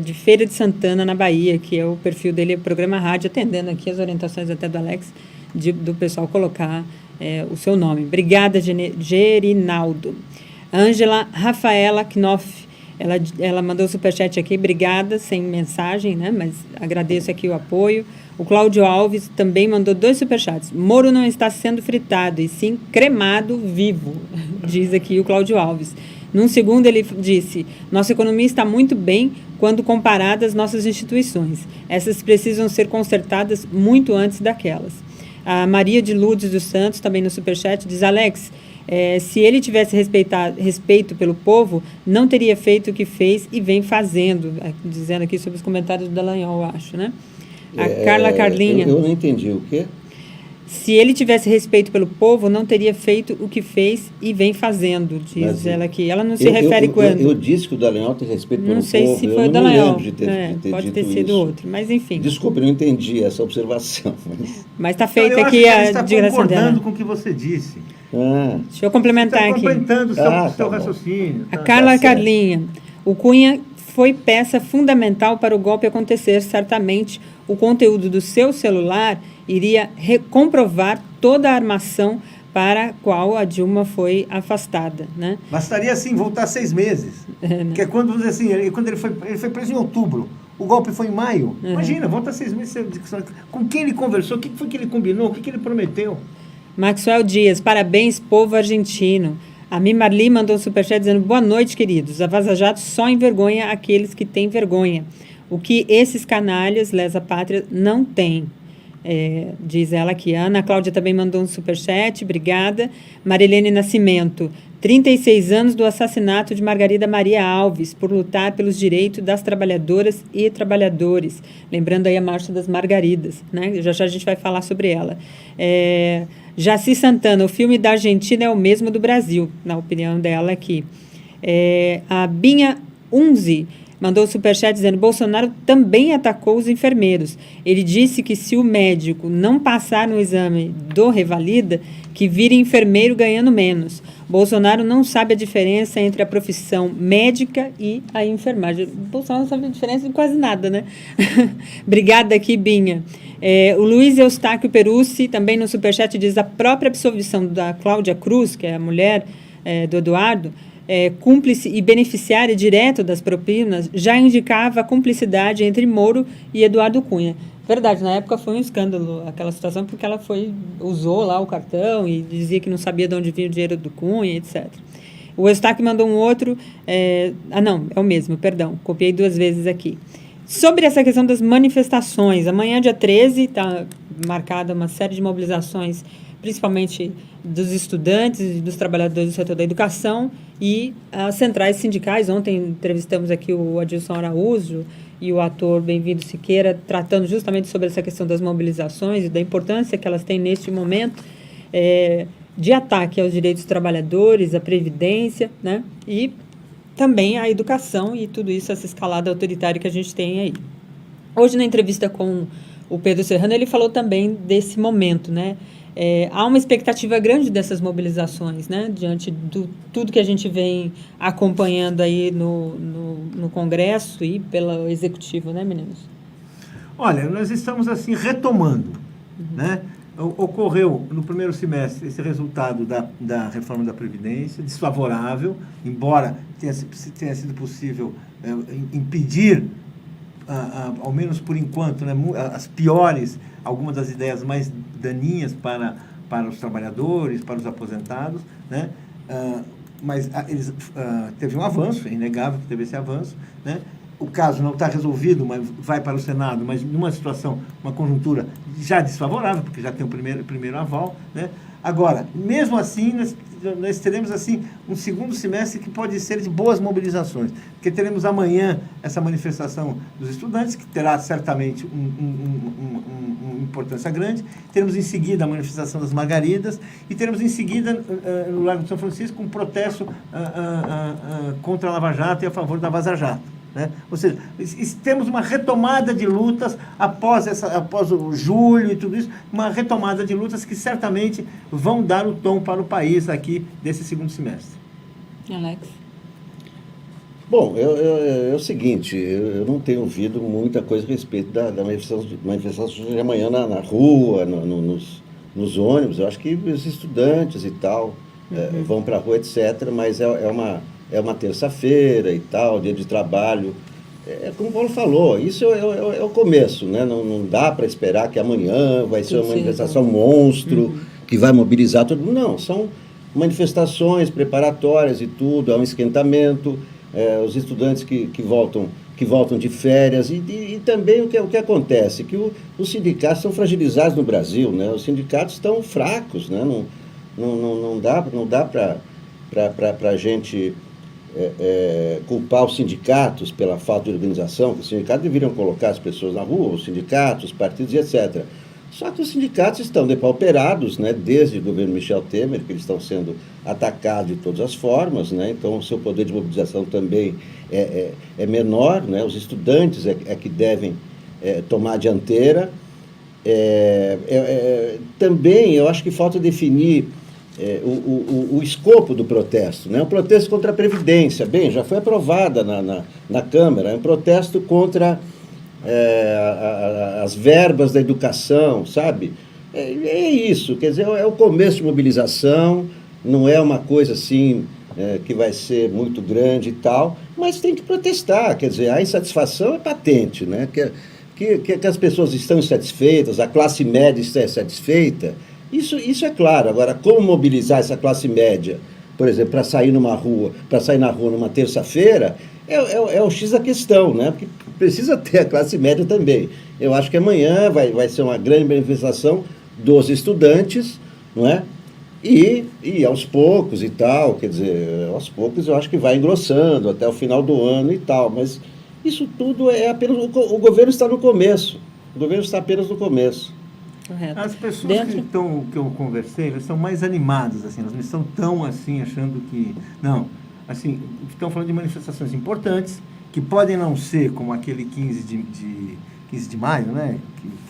de Feira de Santana, na Bahia, que é o perfil dele, é o programa Rádio, atendendo aqui as orientações até do Alex, do pessoal colocar o seu nome. Obrigada, Gerinaldo. Ângela Rafaela Knopf, ela mandou o superchat aqui, obrigada, sem mensagem, né? Mas agradeço aqui o apoio. O Cláudio Alves também mandou 2 superchats. Moro não está sendo fritado, e sim cremado vivo, diz aqui o Cláudio Alves. Num segundo ele disse: nossa economia está muito bem quando comparada às nossas instituições. Essas precisam ser consertadas muito antes daquelas. A Maria de Lourdes dos Santos, também no superchat, diz: Alex, se ele tivesse respeito pelo povo, não teria feito o que fez e vem fazendo. Dizendo aqui sobre os comentários do Dallagnol, eu acho, né? A Carla Carlinha. Eu não entendi o quê? Se ele tivesse respeito pelo povo, não teria feito o que fez e vem fazendo, diz ela aqui. Ela não se refere quando. Eu disse que o Dallagnol tem respeito pelo povo. Não sei se foi o Dallagnol. Pode ter sido outro, mas enfim. Desculpe, não entendi essa observação. Mas está feita aqui a digressão dela. Está concordando com o que você disse. Deixa eu complementar aqui. Está complementando o seu raciocínio. A Carla Carlinha. O Cunha foi peça fundamental para o golpe acontecer. Certamente, o conteúdo do seu celular iria comprovar toda a armação para a qual a Dilma foi afastada, né? Bastaria, assim, voltar 6 meses. Que é quando, assim, quando ele foi preso em outubro. O golpe foi em maio. Imagina, volta 6 meses. Com quem ele conversou? O que foi que ele combinou? O que ele prometeu? Maxwell Dias, parabéns, povo argentino. A Mimarli mandou um superchat dizendo: boa noite, queridos. A Vaza Jato só envergonha aqueles que têm vergonha. O que esses canalhas, lesa pátria, não têm. Diz ela aqui. A Ana Cláudia também mandou um superchat, obrigada. Marilene Nascimento, 36 anos do assassinato de Margarida Maria Alves, por lutar pelos direitos das trabalhadoras e trabalhadores. Lembrando aí a Marcha das Margaridas, né? Já a gente vai falar sobre ela. Jaci Santana, o filme da Argentina é o mesmo do Brasil, na opinião dela aqui. A Binha Unzi mandou o superchat dizendo: Bolsonaro também atacou os enfermeiros. Ele disse que se o médico não passar no exame do Revalida, que vire enfermeiro ganhando menos. Bolsonaro não sabe a diferença entre a profissão médica e a enfermagem. Bolsonaro não sabe a diferença de quase nada, né? Obrigada aqui, Binha. O Luiz Eustáquio Perucci, também no superchat, diz: a própria absolvição da Cláudia Cruz, que é a mulher do Eduardo, cúmplice e beneficiária direto das propinas, já indicava a cumplicidade entre Moro e Eduardo Cunha. Verdade, na época foi um escândalo aquela situação, porque ela usou lá o cartão e dizia que não sabia de onde vinha o dinheiro do Cunha, etc. O Eustáquio mandou um outro... não, é o mesmo, perdão, copiei 2 vezes aqui. Sobre essa questão das manifestações, amanhã, dia 13, está marcada uma série de mobilizações, principalmente dos estudantes e dos trabalhadores do setor da educação e as centrais sindicais. Ontem entrevistamos aqui o Adilson Araújo e o ator Bem-vindo Siqueira, tratando justamente sobre essa questão das mobilizações e da importância que elas têm neste momento de ataque aos direitos dos trabalhadores, à previdência, né? E também à educação e tudo isso, essa escalada autoritária que a gente tem aí. Hoje, na entrevista com o Pedro Serrano, ele falou também desse momento, né? Há uma expectativa grande dessas mobilizações, né? Diante de tudo que a gente vem acompanhando aí no Congresso e pelo Executivo, né, meninos? Olha, nós estamos, assim, retomando, né? Ocorreu, no primeiro semestre, esse resultado da reforma da Previdência, desfavorável, embora tenha sido possível impedir, ao menos por enquanto, né, as piores algumas das ideias mais daninhas para os trabalhadores, para os aposentados, né? Mas teve um avanço, é inegável que teve esse avanço, né? O caso não está resolvido, mas vai para o Senado, mas numa situação, uma conjuntura já desfavorável, porque já tem o primeiro aval, né? Agora, mesmo assim, nós teremos assim um segundo semestre que pode ser de boas mobilizações, porque teremos amanhã essa manifestação dos estudantes, que terá certamente uma importância grande, teremos em seguida a manifestação das Margaridas e teremos em seguida, no Largo de São Francisco, um protesto contra a Lava Jato e a favor da Vaza Jato. Né? Ou seja, temos uma retomada de lutas após o julho e tudo isso, uma retomada de lutas que certamente vão dar o tom para o país aqui desse segundo semestre. Alex? Bom, é o seguinte, eu não tenho ouvido muita coisa a respeito da manifestação de amanhã na rua, nos ônibus. Eu acho que os estudantes e tal vão para a rua, etc., mas é uma terça-feira e tal, dia de trabalho. Como o Paulo falou, isso é o começo, né? Não dá para esperar que amanhã vai ser uma manifestação monstro, que vai mobilizar todo mundo. Não, são manifestações preparatórias e tudo, é um esquentamento, os estudantes que voltam de férias e também o que acontece, que os sindicatos são fragilizados no Brasil, né? Os sindicatos estão fracos, né? Não dá para a gente culpar os sindicatos pela falta de organização, que os sindicatos deveriam colocar as pessoas na rua, os sindicatos, os partidos e etc. Só que os sindicatos estão depauperados, né, desde o governo Michel Temer, que eles estão sendo atacados de todas as formas, né, então o seu poder de mobilização também é menor, né, os estudantes que devem tomar a dianteira. Também eu acho que falta definir o escopo do protesto, né? Um protesto contra a Previdência. Bem, já foi aprovada na Câmara, é um protesto contra as verbas da educação, sabe? É isso, quer dizer, é o começo de mobilização, não é uma coisa assim que vai ser muito grande e tal, mas tem que protestar, quer dizer, a insatisfação é patente, né? Que as pessoas estão insatisfeitas, a classe média está insatisfeita. Isso é claro. Agora, como mobilizar essa classe média, por exemplo, para sair na rua numa terça-feira, é o X da questão, né? Porque precisa ter a classe média também. Eu acho que amanhã vai ser uma grande manifestação dos estudantes, não é? E aos poucos e tal, quer dizer, aos poucos eu acho que vai engrossando até o final do ano e tal, mas isso tudo é apenas... O governo está no começo. O governo está apenas no começo. Correto. As pessoas que eu conversei, elas estão mais animadas, assim, elas não estão tão assim, achando que... Não, assim, estão falando de manifestações importantes, que podem não ser como aquele 15 de maio, né?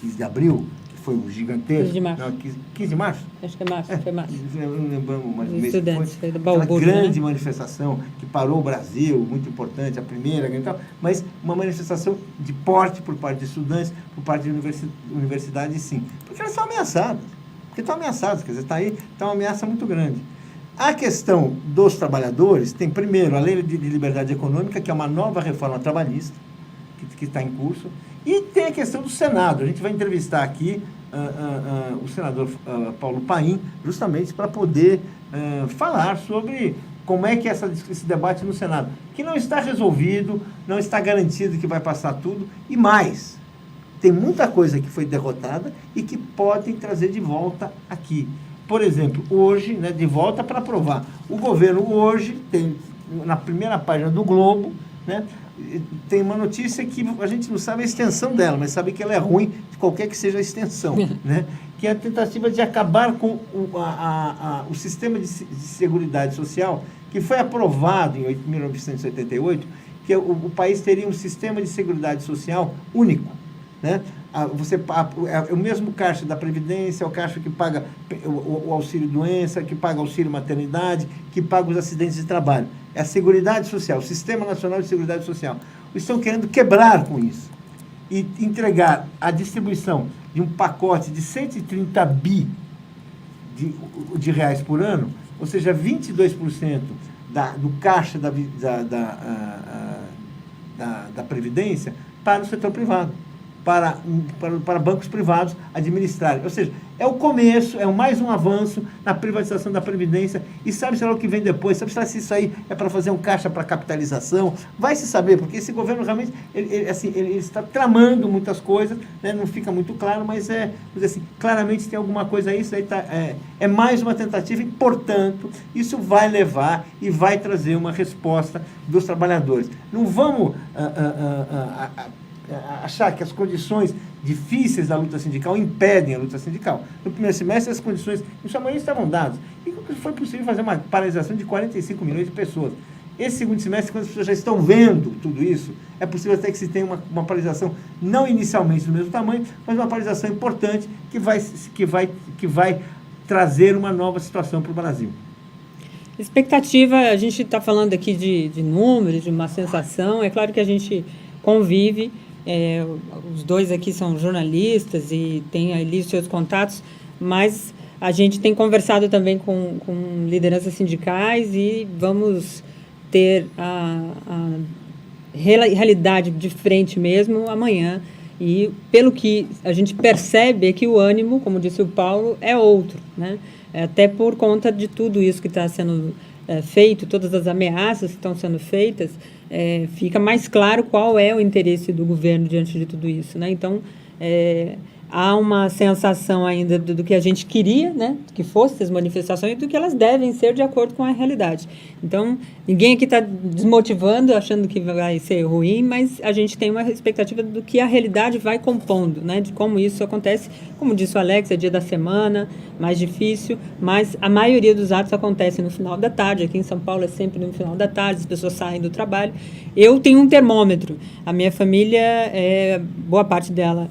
15 de abril, que foi o gigantesco. 15 de março. Não, 15 de março? Acho que é março, foi março. Eu não lembro mais o mês que Estudantes, foi do aquela Balbúrdia, grande né? manifestação que parou o Brasil, muito importante, a primeira e tal, mas uma manifestação de porte por parte de estudantes, por parte de universidades, sim. Porque elas estão ameaçadas. Quer dizer, está aí, está uma ameaça muito grande. A questão dos trabalhadores tem, primeiro, a Lei de Liberdade Econômica, que é uma nova reforma trabalhista, que está em curso, e tem a questão do Senado. A gente vai entrevistar aqui o senador Paulo Paim, justamente para poder falar sobre como é que esse debate no Senado, que não está resolvido, não está garantido que vai passar tudo, e mais, tem muita coisa que foi derrotada e que podem trazer de volta aqui. Por exemplo, hoje, né, de volta para aprovar. O governo hoje tem, na primeira página do Globo, né, tem uma notícia que a gente não sabe a extensão dela, mas sabe que ela é ruim, de qualquer que seja a extensão, né? Que é a tentativa de acabar com o sistema de seguridade social, que foi aprovado em 1988, que o país teria um sistema de seguridade social único, né? É o mesmo caixa da Previdência, é o caixa que paga o auxílio-doença, que paga auxílio-maternidade, que paga os acidentes de trabalho. É a Seguridade Social, o Sistema Nacional de Seguridade Social. Eles estão querendo quebrar com isso e entregar a distribuição de um pacote de 130 bi de reais por ano, ou seja, 22% do caixa da Previdência para o setor privado. para bancos privados administrarem. Ou seja, é o começo, mais um avanço na privatização da Previdência, e sabe-se lá o que vem depois, sabe-se lá se isso aí é para fazer um caixa para capitalização, vai se saber, porque esse governo realmente, ele está tramando muitas coisas, né, não fica muito claro, mas assim, claramente tem alguma coisa aí, isso aí é mais uma tentativa, e, portanto, isso vai levar e vai trazer uma resposta dos trabalhadores. Não vamos achar que as condições difíceis da luta sindical impedem a luta sindical. No primeiro semestre, as condições, isso amanhã estavam dadas. E foi possível fazer uma paralisação de 45 milhões de pessoas. Esse segundo semestre, quando as pessoas já estão vendo tudo isso, é possível até que se tenha uma paralisação, não inicialmente do mesmo tamanho, mas uma paralisação importante que vai trazer uma nova situação para o Brasil. Expectativa, a gente está falando aqui de números, de uma sensação. É claro que a gente convive, os dois aqui são jornalistas e têm ali os seus contatos, mas a gente tem conversado também com lideranças sindicais e vamos ter a realidade de frente mesmo amanhã. E pelo que a gente percebe é que o ânimo, como disse o Paulo, é outro, né? Até por conta de tudo isso que está sendo feito, todas as ameaças que estão sendo feitas, fica mais claro qual é o interesse do governo diante de tudo isso, né? Então, há uma sensação ainda do que a gente queria, né, que fossem as manifestações, e do que elas devem ser de acordo com a realidade. Então, ninguém aqui está desmotivando, achando que vai ser ruim, mas a gente tem uma expectativa do que a realidade vai compondo, né, de como isso acontece. Como disse o Alex, é dia da semana, mais difícil, mas a maioria dos atos acontece no final da tarde. Aqui em São Paulo é sempre no final da tarde, as pessoas saem do trabalho. Eu tenho um termômetro. A minha família, boa parte dela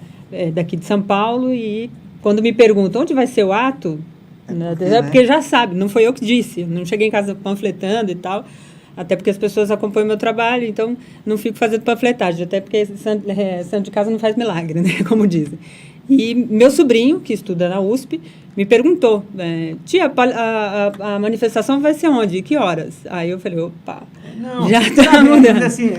daqui de São Paulo, e quando me perguntam onde vai ser o ato, porque já sabe, não foi eu que disse, não cheguei em casa panfletando e tal, até porque as pessoas acompanham o meu trabalho, então não fico fazendo panfletagem, até porque santo de casa não faz milagre, né, como dizem. E meu sobrinho, que estuda na USP, me perguntou, tia, a manifestação vai ser onde? Que horas? Aí eu falei, opa, não, já está mudando. Assim,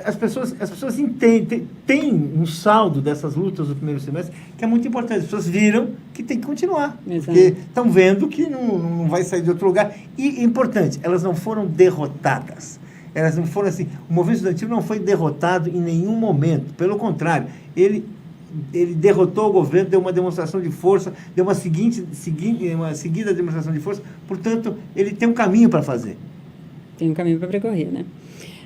as pessoas entendem, tem um saldo dessas lutas do primeiro semestre que é muito importante. As pessoas viram que tem que continuar, exato, porque estão vendo que não vai sair de outro lugar. E, importante, elas não foram derrotadas. Elas não foram assim, o movimento estudantil não foi derrotado em nenhum momento. Pelo contrário, ele derrotou o governo, deu uma demonstração de força, deu uma seguida demonstração de força, portanto, ele tem um caminho para fazer. Tem um caminho para percorrer, né?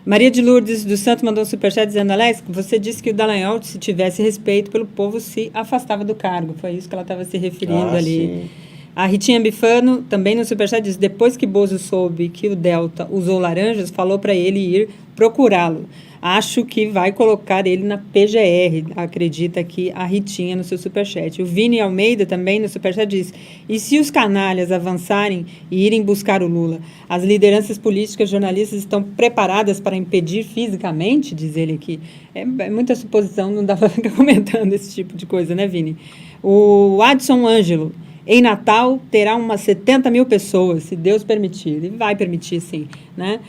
Maria de Lourdes dos Santos mandou um superchat dizendo, Alex, você disse que o Dallagnol, se tivesse respeito pelo povo, se afastava do cargo. Foi isso que ela estava se referindo ali. Sim. A Ritinha Bifano, também no superchat, diz, depois que Bozo soube que o Delta usou laranjas, falou para ele ir procurá-lo. Acho que vai colocar ele na PGR, acredita aqui a Ritinha no seu superchat. O Vini Almeida também no superchat diz, e se os canalhas avançarem e irem buscar o Lula, as lideranças políticas, jornalistas estão preparadas para impedir fisicamente, diz ele aqui. É muita suposição, não dá para ficar comentando esse tipo de coisa, né, Vini? O Adson Ângelo, em Natal terá umas 70 mil pessoas, se Deus permitir. E vai permitir, sim, né?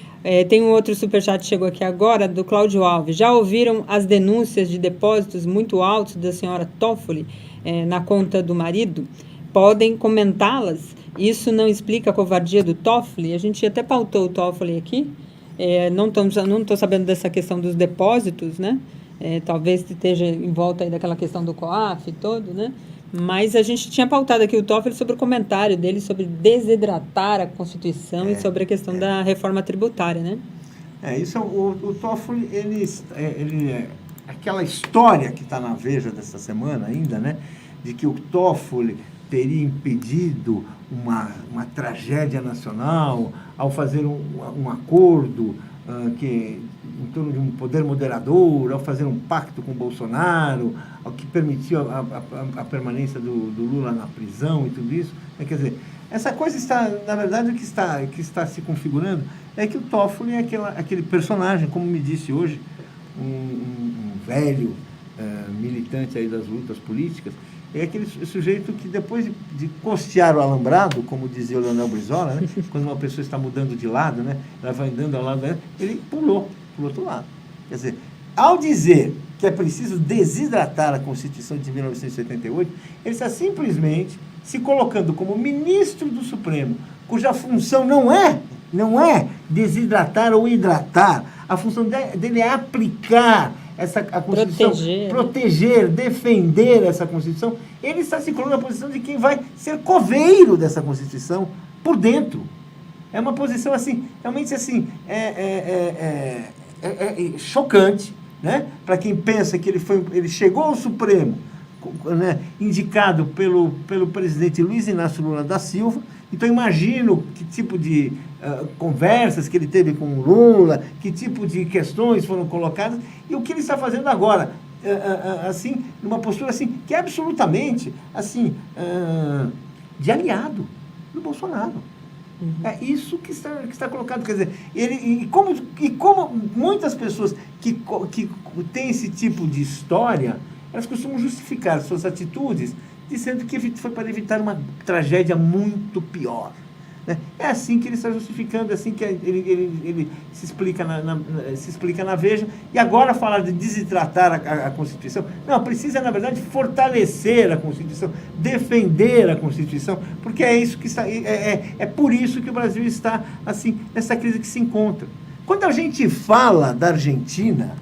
Tem um outro superchat que chegou aqui agora, do Cláudio Alves. Já ouviram as denúncias de depósitos muito altos da senhora Toffoli na conta do marido? Podem comentá-las? Isso não explica a covardia do Toffoli? A gente até pautou o Toffoli aqui. Não estou sabendo dessa questão dos depósitos, né? Talvez esteja em volta aí daquela questão do COAF e todo, né? Mas a gente tinha pautado aqui o Toffoli sobre o comentário dele sobre desidratar a Constituição e sobre a questão da reforma tributária, né? Isso, o Toffoli, aquela história que está na Veja dessa semana ainda, né? De que o Toffoli teria impedido uma tragédia nacional ao fazer um acordo em torno de um poder moderador, ao fazer um pacto com o Bolsonaro, ao que permitiu a permanência do Lula na prisão e tudo isso. Quer dizer, essa coisa está, na verdade, o que está se configurando é que o Toffoli é aquele personagem, como me disse hoje, um velho militante aí das lutas políticas, é aquele sujeito que depois de costear o alambrado, como dizia o Leonel Brizola, né? Quando uma pessoa está mudando de lado, né? Ela vai andando ao lado dela, ele pulou para o outro lado. Quer dizer, ao dizer que é preciso desidratar a Constituição de 1988, ele está simplesmente se colocando como ministro do Supremo, cuja função não é desidratar ou hidratar. A função dele é aplicar a Constituição, proteger, defender essa Constituição. Ele está se colocando na posição de quem vai ser coveiro dessa Constituição por dentro. É uma posição assim, realmente assim, chocante, né? Para quem pensa que ele chegou ao Supremo, né, indicado pelo presidente Luiz Inácio Lula da Silva. Então, imagino que tipo de conversas que ele teve com o Lula, que tipo de questões foram colocadas, e o que ele está fazendo agora, assim, numa postura assim, que é absolutamente assim, de aliado do Bolsonaro. Uhum. É isso que está colocado. Quer dizer, e como muitas pessoas que têm esse tipo de história, elas costumam justificar suas atitudes dizendo que foi para evitar uma tragédia muito pior. Né? É assim que ele está justificando, é assim que ele se explica na Veja. E agora falar de desidratar a Constituição, não, precisa, na verdade, fortalecer a Constituição, defender a Constituição, porque é isso que está, é por isso que o Brasil está, assim, nessa crise que se encontra. Quando a gente fala da Argentina,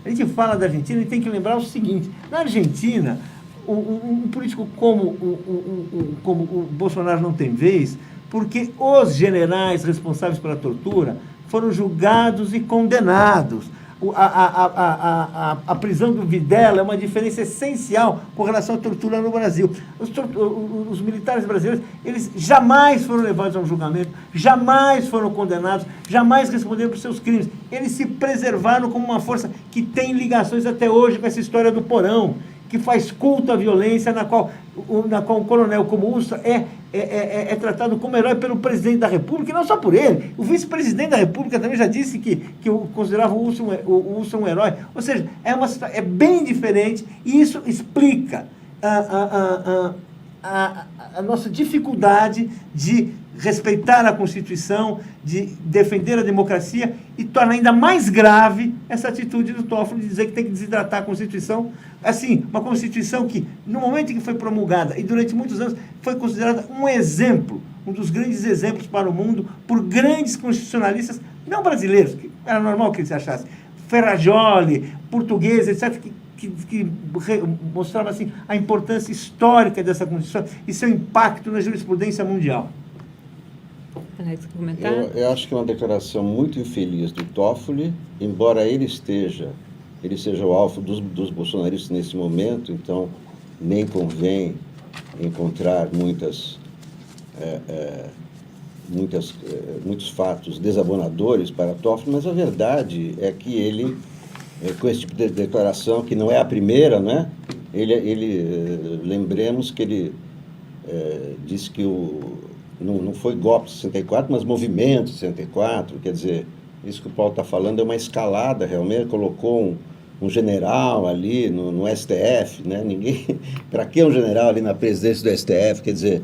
a gente tem que lembrar o seguinte: na Argentina, um político como o Bolsonaro não tem vez, porque os generais responsáveis pela tortura foram julgados e condenados. A prisão do Videla é uma diferença essencial com relação à tortura no Brasil. Os militares brasileiros, eles jamais foram levados a um julgamento, jamais foram condenados, jamais responderam por seus crimes. Eles se preservaram como uma força que tem ligações até hoje com essa história do porão, que faz culto à violência, na qual um coronel como Ustra é tratado como herói pelo presidente da República, e não só por ele. O vice-presidente da República também já disse que considerava o Ustra um herói. Ou seja, é bem diferente, e isso explica a nossa dificuldade de respeitar a Constituição, de defender a democracia, e torna ainda mais grave essa atitude do Toffoli de dizer que tem que desidratar a Constituição. Assim, uma Constituição que, no momento em que foi promulgada, e durante muitos anos, foi considerada um exemplo, um dos grandes exemplos para o mundo, por grandes constitucionalistas, não brasileiros, que era normal que eles achassem, Ferrajoli, portugueses, etc., que mostrava assim, a importância histórica dessa Constituição e seu impacto na jurisprudência mundial. Eu acho que é uma declaração muito infeliz do Toffoli, embora ele seja o alvo dos bolsonaristas nesse momento, então nem convém encontrar muitos fatos desabonadores para Toffoli, mas a verdade é que ele, com esse tipo de declaração, que não é a primeira, né? Lembremos que ele disse que não foi golpe de 64, mas movimento de 64, quer dizer, isso que o Paulo está falando é uma escalada, realmente. Colocou um general ali no STF, né? Para que um general ali na presidência do STF? Quer dizer,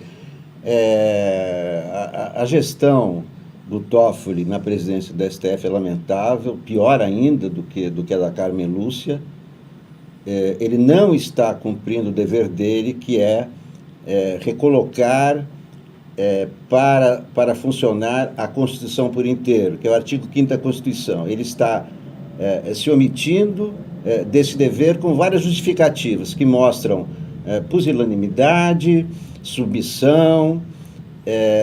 a gestão do Toffoli na presidência do STF é lamentável, pior ainda do que a da Carmen Lúcia. Ele não está cumprindo o dever dele, que é recolocar para funcionar a Constituição por inteiro, que é o artigo 5º da Constituição. Ele está se omitindo desse dever com várias justificativas que mostram pusilanimidade, submissão,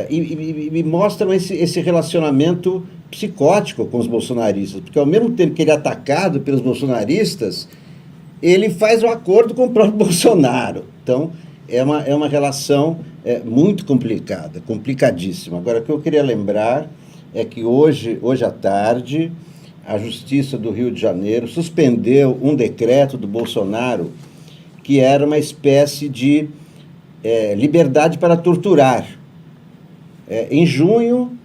e mostram esse relacionamento psicótico com os bolsonaristas, porque ao mesmo tempo que ele é atacado pelos bolsonaristas, ele faz um acordo com o próprio Bolsonaro. Então, é uma relação muito complicada, complicadíssima. Agora, o que eu queria lembrar é que hoje à tarde, a Justiça do Rio de Janeiro suspendeu um decreto do Bolsonaro que era uma espécie de liberdade para torturar. Em junho,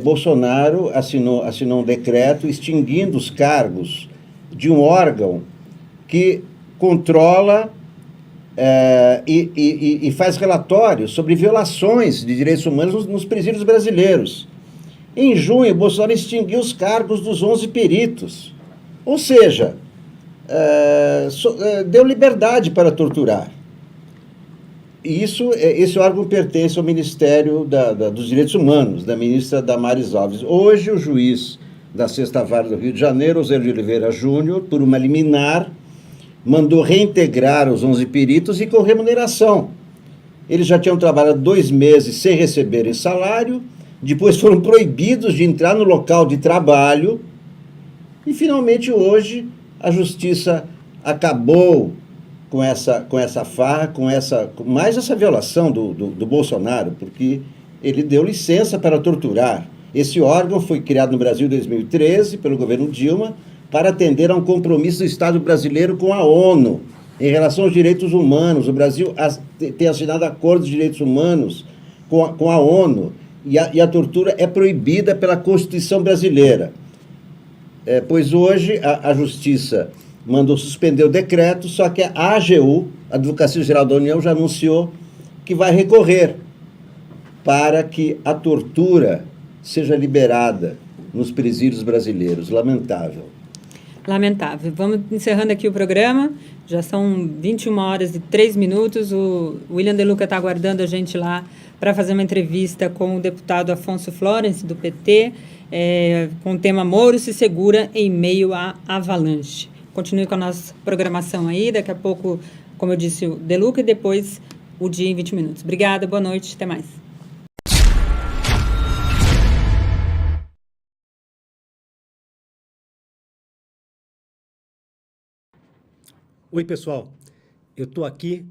Bolsonaro assinou um decreto extinguindo os cargos de um órgão que controla e faz relatórios sobre violações de direitos humanos nos presídios brasileiros. Em junho, Bolsonaro extinguiu os cargos dos 11 peritos Ou seja, deu liberdade para torturar. E esse órgão pertence ao Ministério dos Direitos Humanos, da ministra Damares Alves. Hoje, o juiz da Sexta Vara do Rio de Janeiro, Osélio de Oliveira Júnior, por uma liminar, mandou reintegrar os 11 peritos e com remuneração. Eles já tinham trabalhado 2 meses sem receberem salário, depois foram proibidos de entrar no local de trabalho e, finalmente, hoje, a Justiça acabou com essa farra, com mais essa violação do Bolsonaro, porque ele deu licença para torturar. Esse órgão foi criado no Brasil em 2013 pelo governo Dilma para atender a um compromisso do Estado brasileiro com a ONU em relação aos direitos humanos. O Brasil tem assinado acordos de direitos humanos com a ONU e a tortura é proibida pela Constituição brasileira. Pois hoje a Justiça mandou suspender o decreto, só que a AGU, a Advocacia Geral da União, já anunciou que vai recorrer para que a tortura seja liberada nos presídios brasileiros. Lamentável. Lamentável. Vamos encerrando aqui o programa. Já são 21h03. O William De Luca está aguardando a gente lá para fazer uma entrevista com o deputado Afonso Florence, do PT, com o tema Moro se segura em meio à avalanche. Continue com a nossa programação aí. Daqui a pouco, como eu disse, o De Luca e depois o Dia em 20 Minutos. Obrigada, boa noite, até mais. Oi, pessoal. Eu estou aqui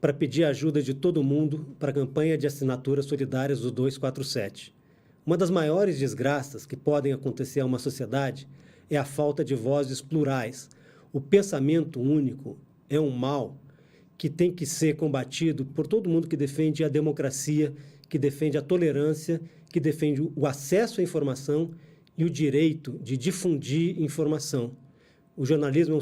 para pedir a ajuda de todo mundo para a campanha de assinaturas solidárias do 247. Uma das maiores desgraças que podem acontecer a uma sociedade é a falta de vozes plurais. O pensamento único é um mal que tem que ser combatido por todo mundo que defende a democracia, que defende a tolerância, que defende o acesso à informação e o direito de difundir informação. O jornalismo é um